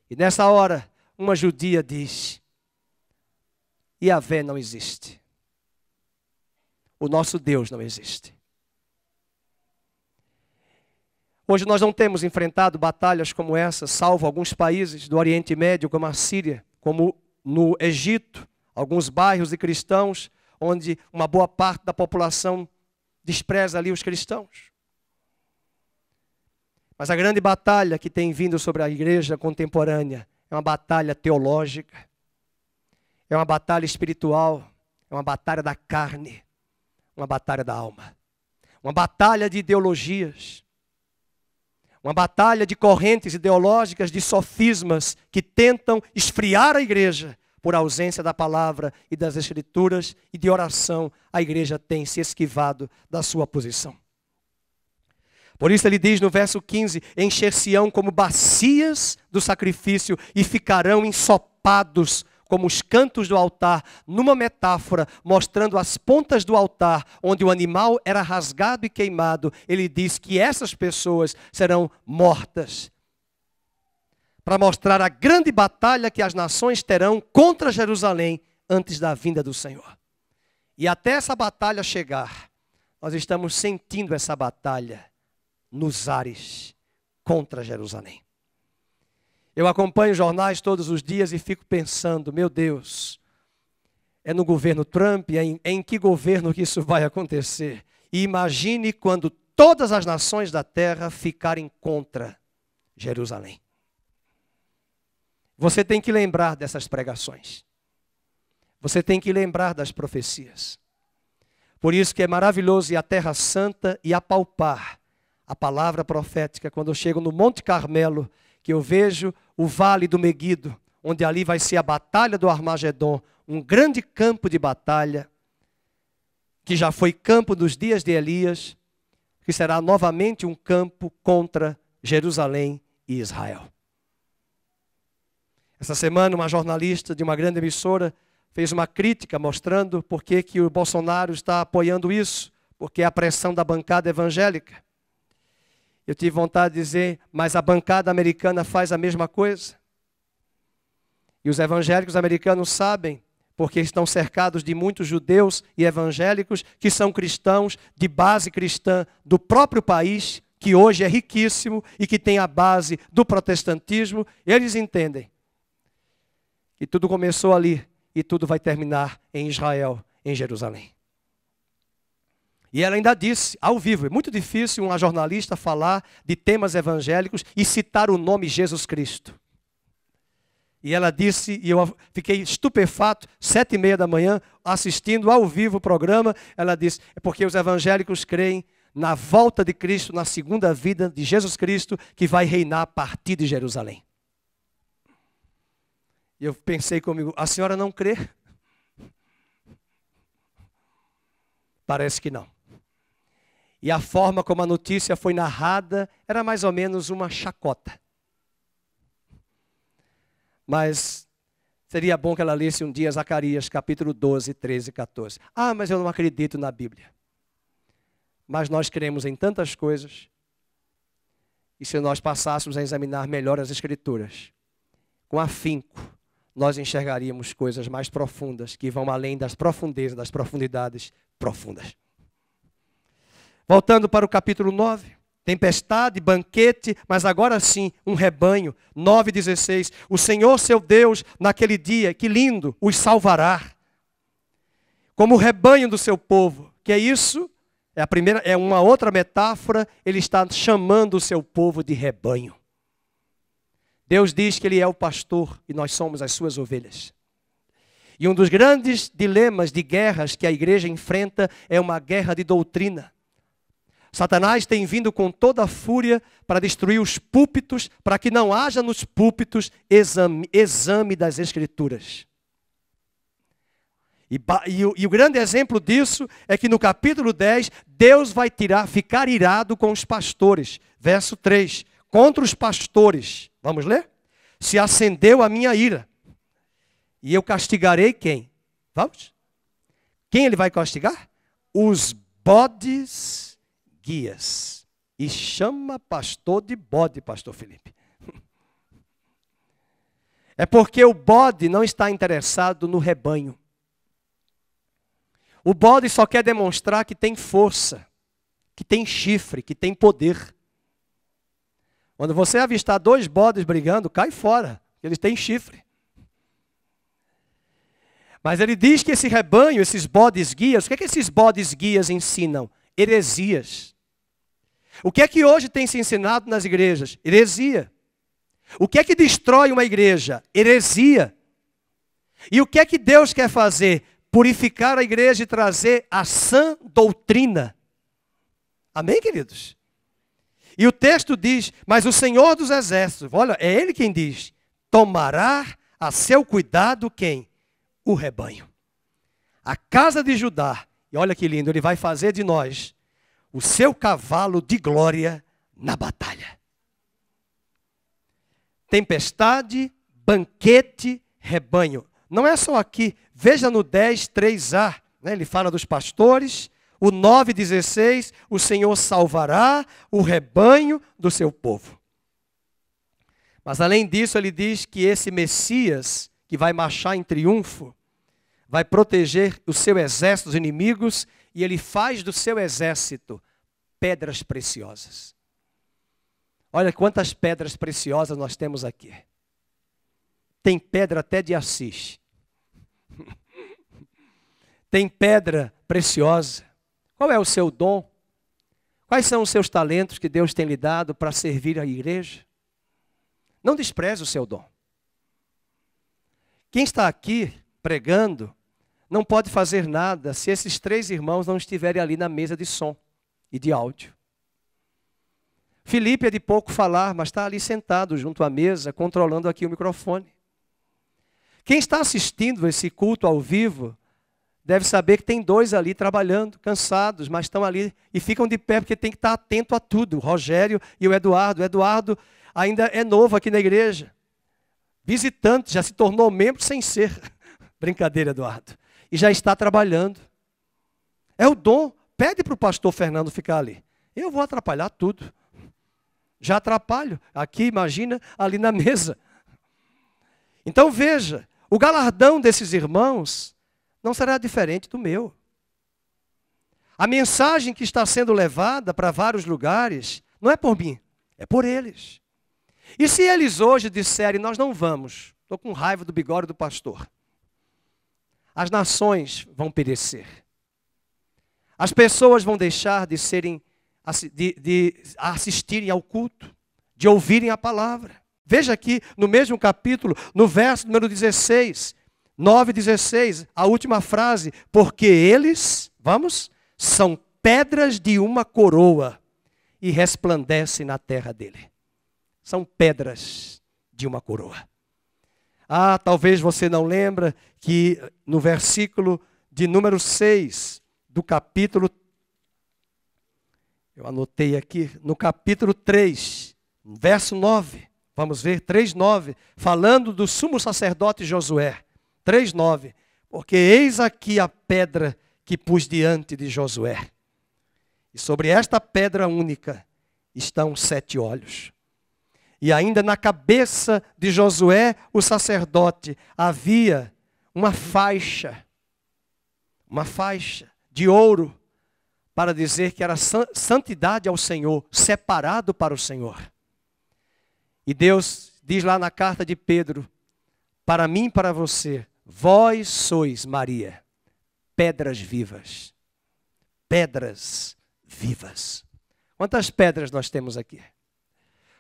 E nessa hora, uma judia diz, Yahvé não existe. O nosso Deus não existe. Hoje nós não temos enfrentado batalhas como essa, salvo alguns países do Oriente Médio, como a Síria, como no Egito, alguns bairros de cristãos, onde uma boa parte da população despreza ali os cristãos. Mas a grande batalha que tem vindo sobre a igreja contemporânea é uma batalha teológica, é uma batalha espiritual, é uma batalha da carne, uma batalha da alma, uma batalha de ideologias, uma batalha de correntes ideológicas, de sofismas que tentam esfriar a igreja por ausência da palavra e das escrituras e de oração. A igreja tem se esquivado da sua posição. Por isso ele diz no verso 15, encher-se-ão como bacias do sacrifício e ficarão ensopados como os cantos do altar, numa metáfora, mostrando as pontas do altar, onde o animal era rasgado e queimado. Ele diz que essas pessoas serão mortas. para mostrar a grande batalha que as nações terão contra Jerusalém antes da vinda do Senhor. E até essa batalha chegar, nós estamos sentindo essa batalha nos ares contra Jerusalém. Eu acompanho jornais todos os dias e fico pensando, meu Deus, é no governo Trump, em que governo que isso vai acontecer? E imagine quando todas as nações da terra ficarem contra Jerusalém. Você tem que lembrar dessas pregações. Você tem que lembrar das profecias. Por isso que é maravilhoso ir à Terra Santa e apalpar a palavra profética. Quando eu chego no Monte Carmelo, que eu vejo o Vale do Meguido, onde ali vai ser a batalha do Armagedon, um grande campo de batalha, que já foi campo dos dias de Elias, que será novamente um campo contra Jerusalém e Israel. Essa semana, uma jornalista de uma grande emissora fez uma crítica mostrando por que o Bolsonaro está apoiando isso, porque é a pressão da bancada evangélica. Eu tive vontade de dizer, mas a bancada americana faz a mesma coisa. E os evangélicos americanos sabem, porque estão cercados de muitos judeus e evangélicos que são cristãos de base cristã do próprio país, que hoje é riquíssimo e que tem a base do protestantismo. Eles entendem que tudo começou ali e tudo vai terminar em Israel, em Jerusalém. E ela ainda disse, ao vivo, é muito difícil uma jornalista falar de temas evangélicos e citar o nome Jesus Cristo. E ela disse, e eu fiquei estupefato, 7h30 da manhã, assistindo ao vivo o programa, ela disse, é porque os evangélicos creem na volta de Cristo, na segunda vida de Jesus Cristo, que vai reinar a partir de Jerusalém. E eu pensei comigo, a senhora não crê? Parece que não. E a forma como a notícia foi narrada era mais ou menos uma chacota. Mas seria bom que ela lesse um dia Zacarias, capítulo 12, 13 e 14. Ah, mas eu não acredito na Bíblia. Mas nós cremos em tantas coisas. E se nós passássemos a examinar melhor as Escrituras, com afinco, nós enxergaríamos coisas mais profundas, que vão além das profundezas, das profundidades profundas. Voltando para o capítulo 9. Tempestade, banquete, mas agora sim, um rebanho. 9:16. O Senhor seu Deus, naquele dia, que lindo, os salvará. Como o rebanho do seu povo. Que é isso? É uma outra metáfora. Ele está chamando o seu povo de rebanho. Deus diz que Ele é o pastor e nós somos as suas ovelhas. E um dos grandes dilemas de guerras que a igreja enfrenta é uma guerra de doutrina. Satanás tem vindo com toda a fúria para destruir os púlpitos, para que não haja nos púlpitos exame das Escrituras. E o grande exemplo disso é que no capítulo 10, Deus vai ficar irado com os pastores. Verso 3. Contra os pastores, vamos ler? Se acendeu a minha ira. E eu castigarei quem? Vamos? Quem ele vai castigar? Os bodes guias. E chama pastor de bode, pastor Felipe. É porque o bode não está interessado no rebanho. O bode só quer demonstrar que tem força, que tem chifre, que tem poder. Quando você avistar 2 bodes brigando, cai fora. Eles têm chifre. Mas ele diz que esse rebanho, esses bodes guias, o que é que esses bodes guias ensinam? Heresias. O que é que hoje tem se ensinado nas igrejas? Heresia. O que é que destrói uma igreja? Heresia. E o que é que Deus quer fazer? Purificar a igreja e trazer a sã doutrina. Amém, queridos? E o texto diz, mas o Senhor dos Exércitos, olha, é Ele quem diz, tomará a seu cuidado quem? O rebanho. A casa de Judá, e olha que lindo, Ele vai fazer de nós o seu cavalo de glória na batalha. Tempestade, banquete, rebanho. Não é só aqui, veja no 10, 3a, né? Ele fala dos pastores. O 9:16, o Senhor salvará o rebanho do seu povo. Mas além disso, ele diz que esse Messias, que vai marchar em triunfo, vai proteger o seu exército dos inimigos, e ele faz do seu exército pedras preciosas. Olha quantas pedras preciosas nós temos aqui. Tem pedra até de Assis. Tem pedra preciosa. Qual é o seu dom? Quais são os seus talentos que Deus tem lhe dado para servir a igreja? Não despreze o seu dom. Quem está aqui pregando não pode fazer nada se esses 3 irmãos não estiverem ali na mesa de som e de áudio. Felipe é de pouco falar, mas está ali sentado junto à mesa, controlando aqui o microfone. Quem está assistindo esse culto ao vivo deve saber que tem 2 ali trabalhando, cansados, mas estão ali e ficam de pé porque tem que estar atento a tudo. O Rogério e o Eduardo. O Eduardo ainda é novo aqui na igreja. Visitante, já se tornou membro sem ser. Brincadeira, Eduardo. E já está trabalhando. É o dom. Pede para o pastor Fernando ficar ali. Eu vou atrapalhar tudo. Já atrapalho. Aqui, imagina, ali na mesa. Então veja, o galardão desses irmãos não será diferente do meu. A mensagem que está sendo levada para vários lugares não é por mim, é por eles. E se eles hoje disserem, nós não vamos, estou com raiva do bigode do pastor, as nações vão perecer. As pessoas vão deixar de assistirem ao culto, de ouvirem a palavra. Veja aqui no mesmo capítulo, no verso número 16, 9:16, a última frase, porque eles, são pedras de uma coroa e resplandecem na terra dele. São pedras de uma coroa. Ah, talvez você não lembra que no versículo de número 6 do capítulo, eu anotei aqui, no capítulo 3, verso 9, vamos ver, 3:9, falando do sumo sacerdote Josué. 3:9, porque eis aqui a pedra que pus diante de Josué. E sobre esta pedra única estão 7 olhos. E ainda na cabeça de Josué, o sacerdote, havia uma faixa de ouro, para dizer que era santidade ao Senhor, separado para o Senhor. E Deus diz lá na carta de Pedro, para mim e para você, vós sois, Maria, pedras vivas. Pedras vivas. Quantas pedras nós temos aqui?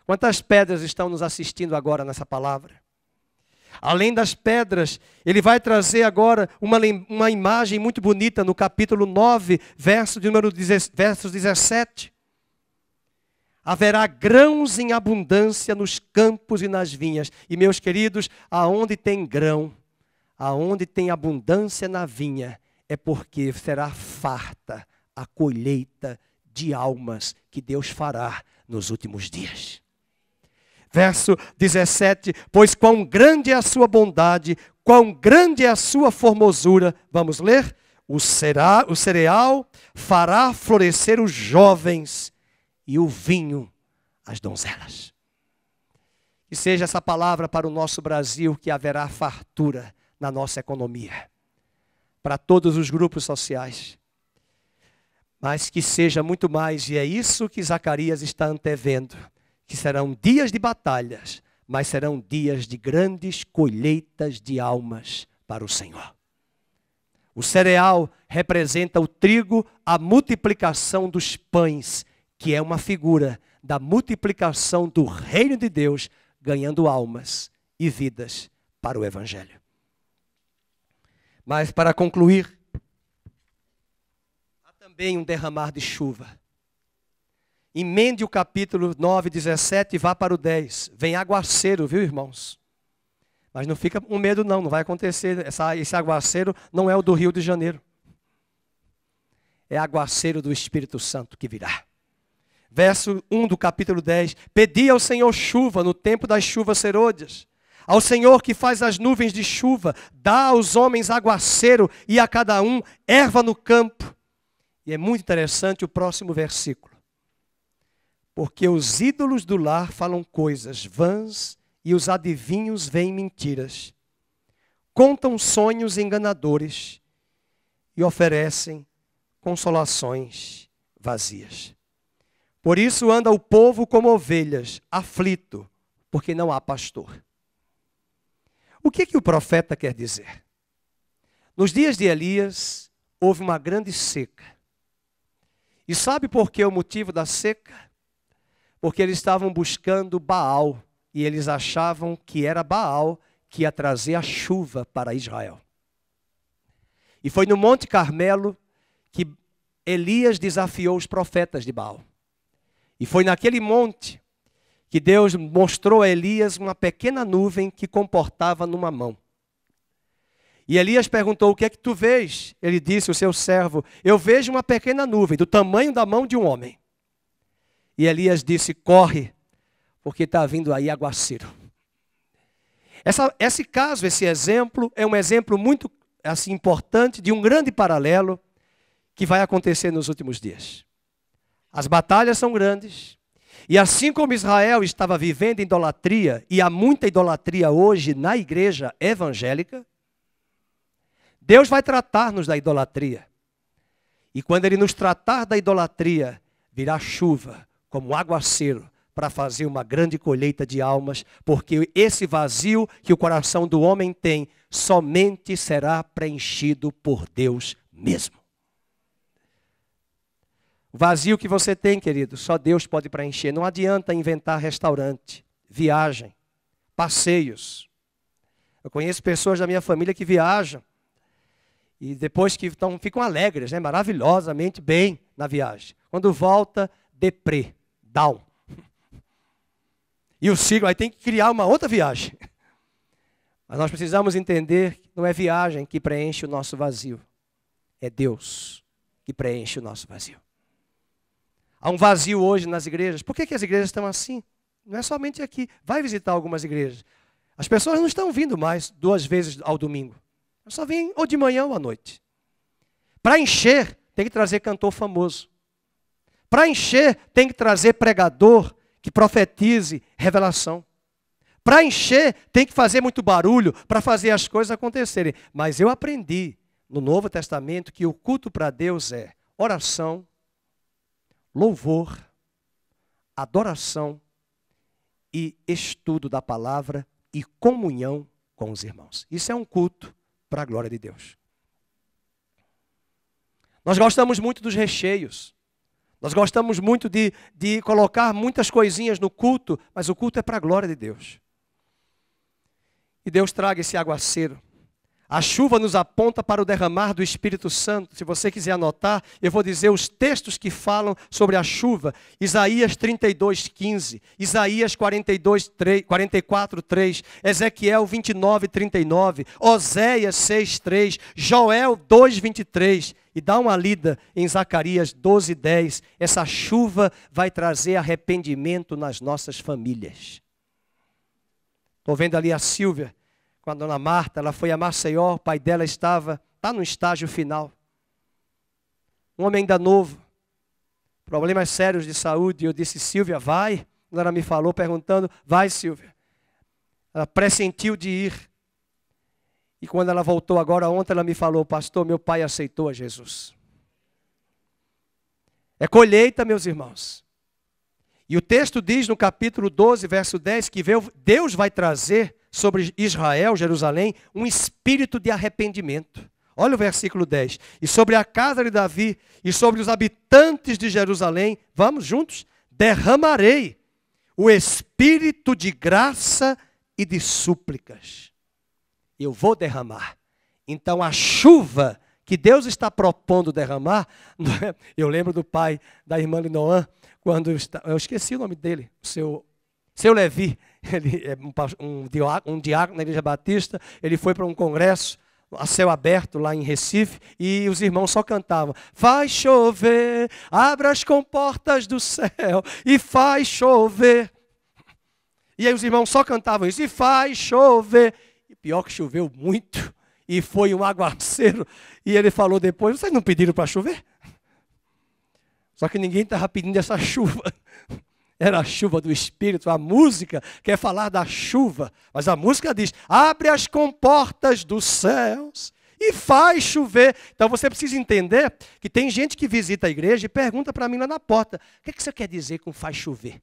Quantas pedras estão nos assistindo agora nessa palavra? Além das pedras, ele vai trazer agora uma imagem muito bonita no capítulo 9, versos 17. Haverá grãos em abundância nos campos e nas vinhas. E meus queridos, aonde tem grão, aonde tem abundância na vinha, é porque será farta a colheita de almas que Deus fará nos últimos dias. Verso 17, pois quão grande é a sua bondade, quão grande é a sua formosura. Vamos ler? O cereal fará florescer os jovens e o vinho as donzelas. Que seja essa palavra para o nosso Brasil, que haverá fartura na nossa economia, para todos os grupos sociais. Mas que seja muito mais, e é isso que Zacarias está antevendo, que serão dias de batalhas, mas serão dias de grandes colheitas de almas para o Senhor. O cereal representa o trigo, a multiplicação dos pães, que é uma figura da multiplicação do reino de Deus, ganhando almas e vidas para o Evangelho. Mas para concluir, há também um derramar de chuva. Emende o capítulo 9, 17 e vá para o 10. Vem aguaceiro, viu, irmãos? Mas não fica com medo não vai acontecer. Esse aguaceiro não é o do Rio de Janeiro. É aguaceiro do Espírito Santo que virá. Verso 1 do capítulo 10. Pedi ao Senhor chuva no tempo das chuvas serôdias. Ao Senhor que faz as nuvens de chuva, dá aos homens aguaceiro e a cada um erva no campo. E é muito interessante o próximo versículo. Porque os ídolos do lar falam coisas vãs e os adivinhos veem mentiras. Contam sonhos enganadores e oferecem consolações vazias. Por isso anda o povo como ovelhas, aflito, porque não há pastor. O que o profeta quer dizer? Nos dias de Elias, houve uma grande seca. E sabe por que o motivo da seca? Porque eles estavam buscando Baal, e eles achavam que era Baal que ia trazer a chuva para Israel. E foi no Monte Carmelo que Elias desafiou os profetas de Baal. E foi naquele monte que Deus mostrou a Elias uma pequena nuvem que comportava numa mão. E Elias perguntou: o que é que tu vês? Ele disse, o seu servo: eu vejo uma pequena nuvem do tamanho da mão de um homem. E Elias disse: corre, porque está vindo aí aguaceiro. Esse caso, esse exemplo, é um exemplo muito assim, importante de um grande paralelo que vai acontecer nos últimos dias. As batalhas são grandes. E assim como Israel estava vivendo idolatria, e há muita idolatria hoje na igreja evangélica, Deus vai tratar-nos da idolatria. E quando Ele nos tratar da idolatria, virá chuva como aguaceiro para fazer uma grande colheita de almas, porque esse vazio que o coração do homem tem, somente será preenchido por Deus mesmo. O vazio que você tem, querido, só Deus pode preencher. Não adianta inventar restaurante, viagem, passeios. Eu conheço pessoas da minha família que viajam e depois que ficam alegres, né, maravilhosamente bem na viagem. Quando volta, deprê, down. E o ciclo aí tem que criar uma outra viagem. Mas nós precisamos entender que não é viagem que preenche o nosso vazio. É Deus que preenche o nosso vazio. Há um vazio hoje nas igrejas. Por que as igrejas estão assim? Não é somente aqui. Vai visitar algumas igrejas. As pessoas não estão vindo mais 2 vezes ao domingo. Só vêm ou de manhã ou à noite. Para encher, tem que trazer cantor famoso. Para encher, tem que trazer pregador que profetize revelação. Para encher, tem que fazer muito barulho para fazer as coisas acontecerem. Mas eu aprendi no Novo Testamento que o culto para Deus é oração, louvor, adoração e estudo da palavra e comunhão com os irmãos. Isso é um culto para a glória de Deus. Nós gostamos muito dos recheios. Nós gostamos muito de colocar muitas coisinhas no culto, mas o culto é para a glória de Deus. E Deus traga esse aguaceiro. A chuva nos aponta para o derramar do Espírito Santo. Se você quiser anotar, eu vou dizer os textos que falam sobre a chuva. Isaías 32:15, Isaías 44:3, Ezequiel 29:39, Oséias 6:3, Joel 2:23. E dá uma lida em Zacarias 12:10. Essa chuva vai trazer arrependimento nas nossas famílias. Estou vendo ali a Silvia com a dona Marta. Ela foi a Maceió, o pai dela está no estágio final. Um homem ainda novo, problemas sérios de saúde. Eu disse: Silvia, vai. Quando ela me falou, perguntando: vai, Silvia. Ela pressentiu de ir. E quando ela voltou agora ontem, ela me falou: pastor, meu pai aceitou a Jesus. É colheita, meus irmãos. E o texto diz no capítulo 12, verso 10, que Deus vai trazer sobre Israel, Jerusalém, um espírito de arrependimento. Olha o versículo 10. E sobre a casa de Davi e sobre os habitantes de Jerusalém, vamos juntos? Derramarei o espírito de graça e de súplicas. Eu vou derramar. Então a chuva que Deus está propondo derramar, eu lembro do pai da irmã Linoã, quando eu esqueci o nome dele, o seu Levi, ele é um diácono na Igreja Batista. Ele foi para um congresso a céu aberto lá em Recife, e os irmãos só cantavam: faz chover, abra as comportas do céu e faz chover. E aí os irmãos só cantavam isso: e faz chover. E pior que choveu muito, e foi um aguaceiro. E ele falou depois: vocês não pediram para chover? Só que ninguém estava pedindo essa chuva. era a chuva do Espírito. A música quer falar da chuva, mas a música diz: abre as comportas dos céus e faz chover. Então você precisa entender que tem gente que visita a igreja e pergunta para mim lá na porta: o que você quer dizer com faz chover?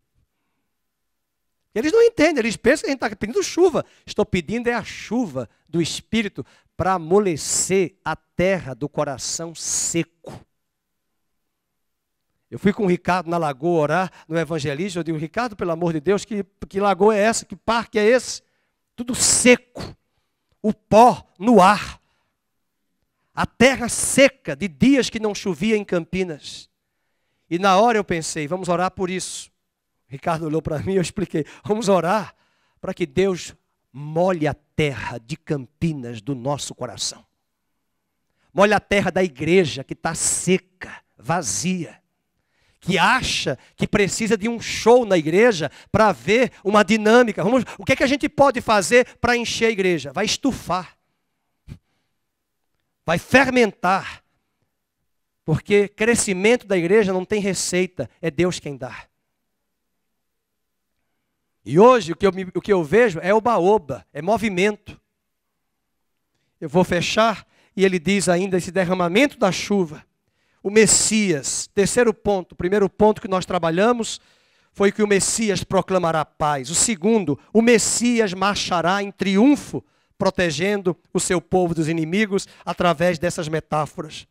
Eles não entendem, eles pensam que a gente está pedindo chuva. Estou pedindo a chuva do Espírito para amolecer a terra do coração seco. Eu fui com o Ricardo na lagoa orar no evangelismo. Eu digo: Ricardo, pelo amor de Deus, que lagoa é essa? Que parque é esse? Tudo seco, o pó no ar. A terra seca de dias que não chovia em Campinas. E na hora eu pensei: vamos orar por isso. O Ricardo olhou para mim e eu expliquei: vamos orar para que Deus molhe a terra de Campinas do nosso coração. Molhe a terra da igreja que está seca, vazia. Que acha que precisa de um show na igreja para ver uma dinâmica. O que é que a gente pode fazer para encher a igreja? Vai estufar. Vai fermentar. Porque crescimento da igreja não tem receita, é Deus quem dá. E hoje o que eu vejo é oba-oba, é movimento. Eu vou fechar e ele diz ainda esse derramamento da chuva. O Messias, terceiro ponto, o primeiro ponto que nós trabalhamos foi que o Messias proclamará paz. O segundo, o Messias marchará em triunfo, protegendo o seu povo dos inimigos através dessas metáforas.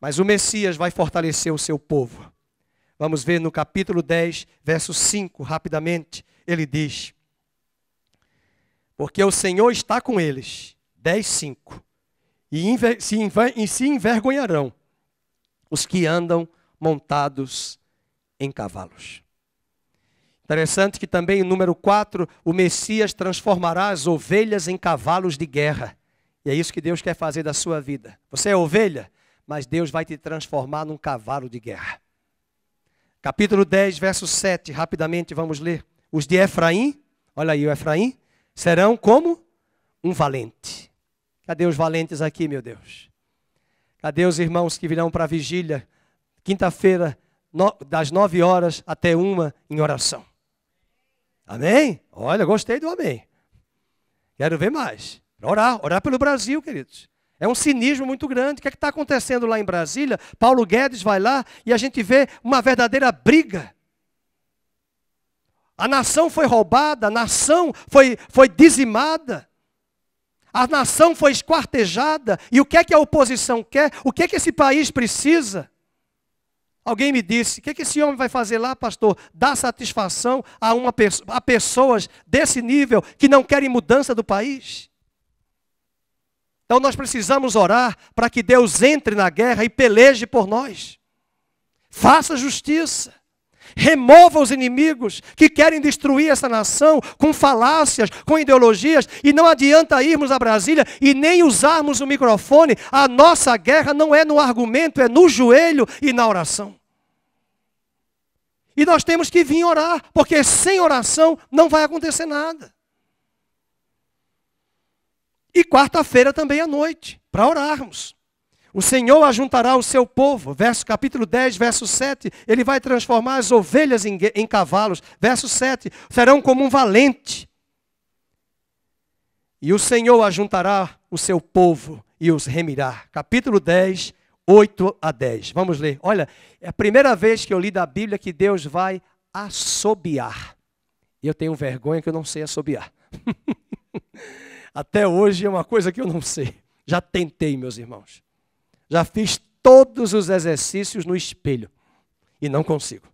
Mas o Messias vai fortalecer o seu povo. Vamos ver no capítulo 10, verso 5, rapidamente, ele diz: porque o Senhor está com eles, 10:5, e se envergonharão os que andam montados em cavalos. Interessante que também, no número 4, o Messias transformará as ovelhas em cavalos de guerra. E é isso que Deus quer fazer da sua vida. Você é ovelha, mas Deus vai te transformar num cavalo de guerra. Capítulo 10, verso 7, rapidamente vamos ler. Os de Efraim, olha aí o Efraim, serão como um valente. Cadê os valentes aqui, meu Deus? Cadê os irmãos que virão para a vigília, quinta-feira, das 9 horas até 1 em oração? Amém? Olha, gostei do amém. Quero ver mais. Orar pelo Brasil, queridos. É um cinismo muito grande. O que é que está acontecendo lá em Brasília? Paulo Guedes vai lá e a gente vê uma verdadeira briga. A nação foi roubada, a nação foi dizimada. A nação foi esquartejada. E o que é que a oposição quer? O que é que esse país precisa? Alguém me disse: o que é que esse homem vai fazer lá, pastor? Dar satisfação a pessoas desse nível que não querem mudança do país? Então nós precisamos orar para que Deus entre na guerra e peleje por nós. Faça justiça. Remova os inimigos que querem destruir essa nação com falácias, com ideologias. E não adianta irmos a Brasília e nem usarmos o microfone. A nossa guerra não é no argumento, é no joelho e na oração. E nós temos que vir orar, porque sem oração não vai acontecer nada. E quarta-feira também à noite, para orarmos. O Senhor ajuntará o seu povo, capítulo 10, verso 7, ele vai transformar as ovelhas em cavalos. Verso 7, serão como um valente. E o Senhor ajuntará o seu povo e os remirá. Capítulo 10, 8 a 10. Vamos ler. Olha, é a primeira vez que eu li da Bíblia que Deus vai assobiar. E eu tenho vergonha que eu não sei assobiar. Até hoje é uma coisa que eu não sei. Já tentei, meus irmãos. Já fiz todos os exercícios no espelho. E não consigo.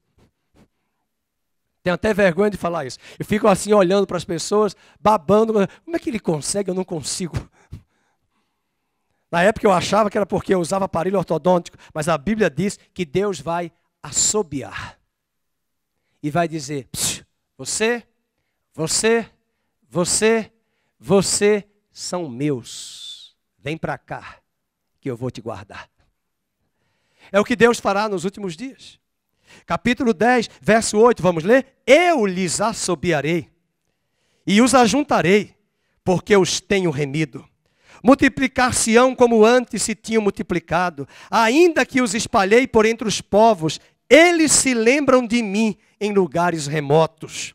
Tenho até vergonha de falar isso. Eu fico assim olhando para as pessoas, babando. Como é que ele consegue? Eu não consigo. Na época eu achava que era porque eu usava aparelho ortodôntico. Mas a Bíblia diz que Deus vai assobiar. E vai dizer: você são meus. Vem para cá, que eu vou te guardar. É o que Deus fará nos últimos dias. Capítulo 10, verso 8, vamos ler? Eu lhes assobiarei e os ajuntarei, porque os tenho remido. Multiplicar-se-ão como antes se tinham multiplicado. Ainda que os espalhei por entre os povos, Eles se lembram de mim em lugares remotos.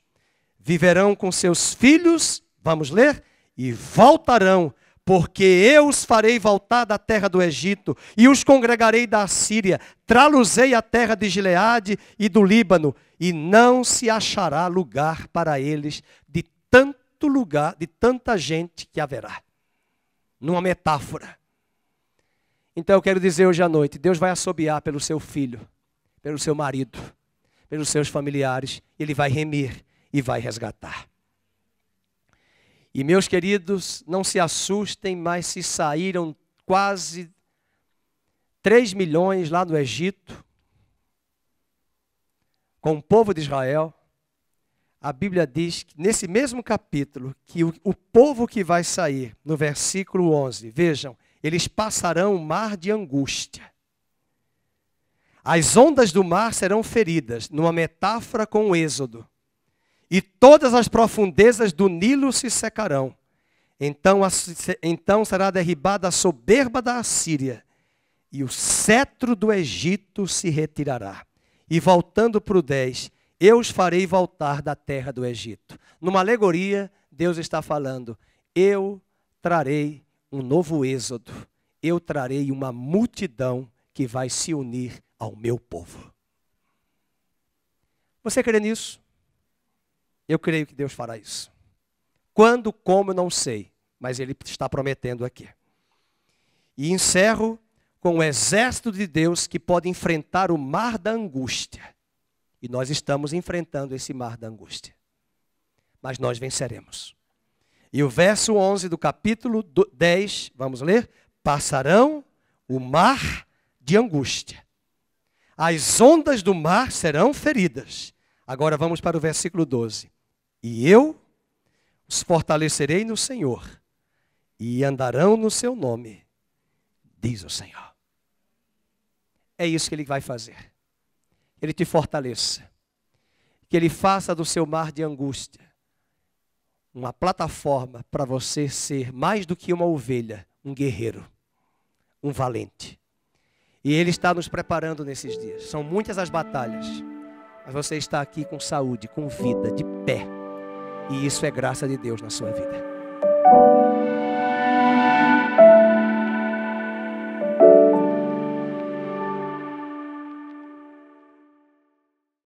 Viverão com seus filhos, vamos ler, e voltarão, porque eu os farei voltar da terra do Egito e os congregarei da Assíria. Trá-los-ei a terra de Gileade e do Líbano, e não se achará lugar para eles de tanto lugar, de tanta gente que haverá. Numa metáfora. Então eu quero dizer hoje à noite, Deus vai assobiar pelo seu filho, pelo seu marido, pelos seus familiares, Ele vai remir e vai resgatar. E meus queridos, não se assustem, mas se saíram quase 3 milhões lá no Egito, com o povo de Israel, a Bíblia diz, que nesse mesmo capítulo, que o povo que vai sair, no versículo 11, vejam, eles passarão o mar de angústia. As ondas do mar serão feridas, numa metáfora com o Êxodo. E todas as profundezas do Nilo se secarão. Então será derribada a soberba da Assíria, e o cetro do Egito se retirará. E voltando para o 10, eu os farei voltar da terra do Egito. Numa alegoria, Deus está falando, eu trarei um novo êxodo. Eu trarei uma multidão que vai se unir ao meu povo. Você crê nisso? Eu creio que Deus fará isso. Quando, como, eu não sei, mas Ele está prometendo aqui. E encerro com o exército de Deus que pode enfrentar o mar da angústia. E nós estamos enfrentando esse mar da angústia. Mas nós venceremos. E o verso 11 do capítulo 10, vamos ler? Passarão o mar de angústia. As ondas do mar serão feridas. Agora vamos para o versículo 12. E eu os fortalecerei no Senhor, e andarão no seu nome, diz o Senhor. É isso que Ele vai fazer. Ele te fortaleça. Que Ele faça do seu mar de angústia uma plataforma para você ser mais do que uma ovelha, um guerreiro, um valente. E Ele está nos preparando nesses dias. São muitas as batalhas, mas você está aqui com saúde, com vida, de pé. E isso é graça de Deus na sua vida.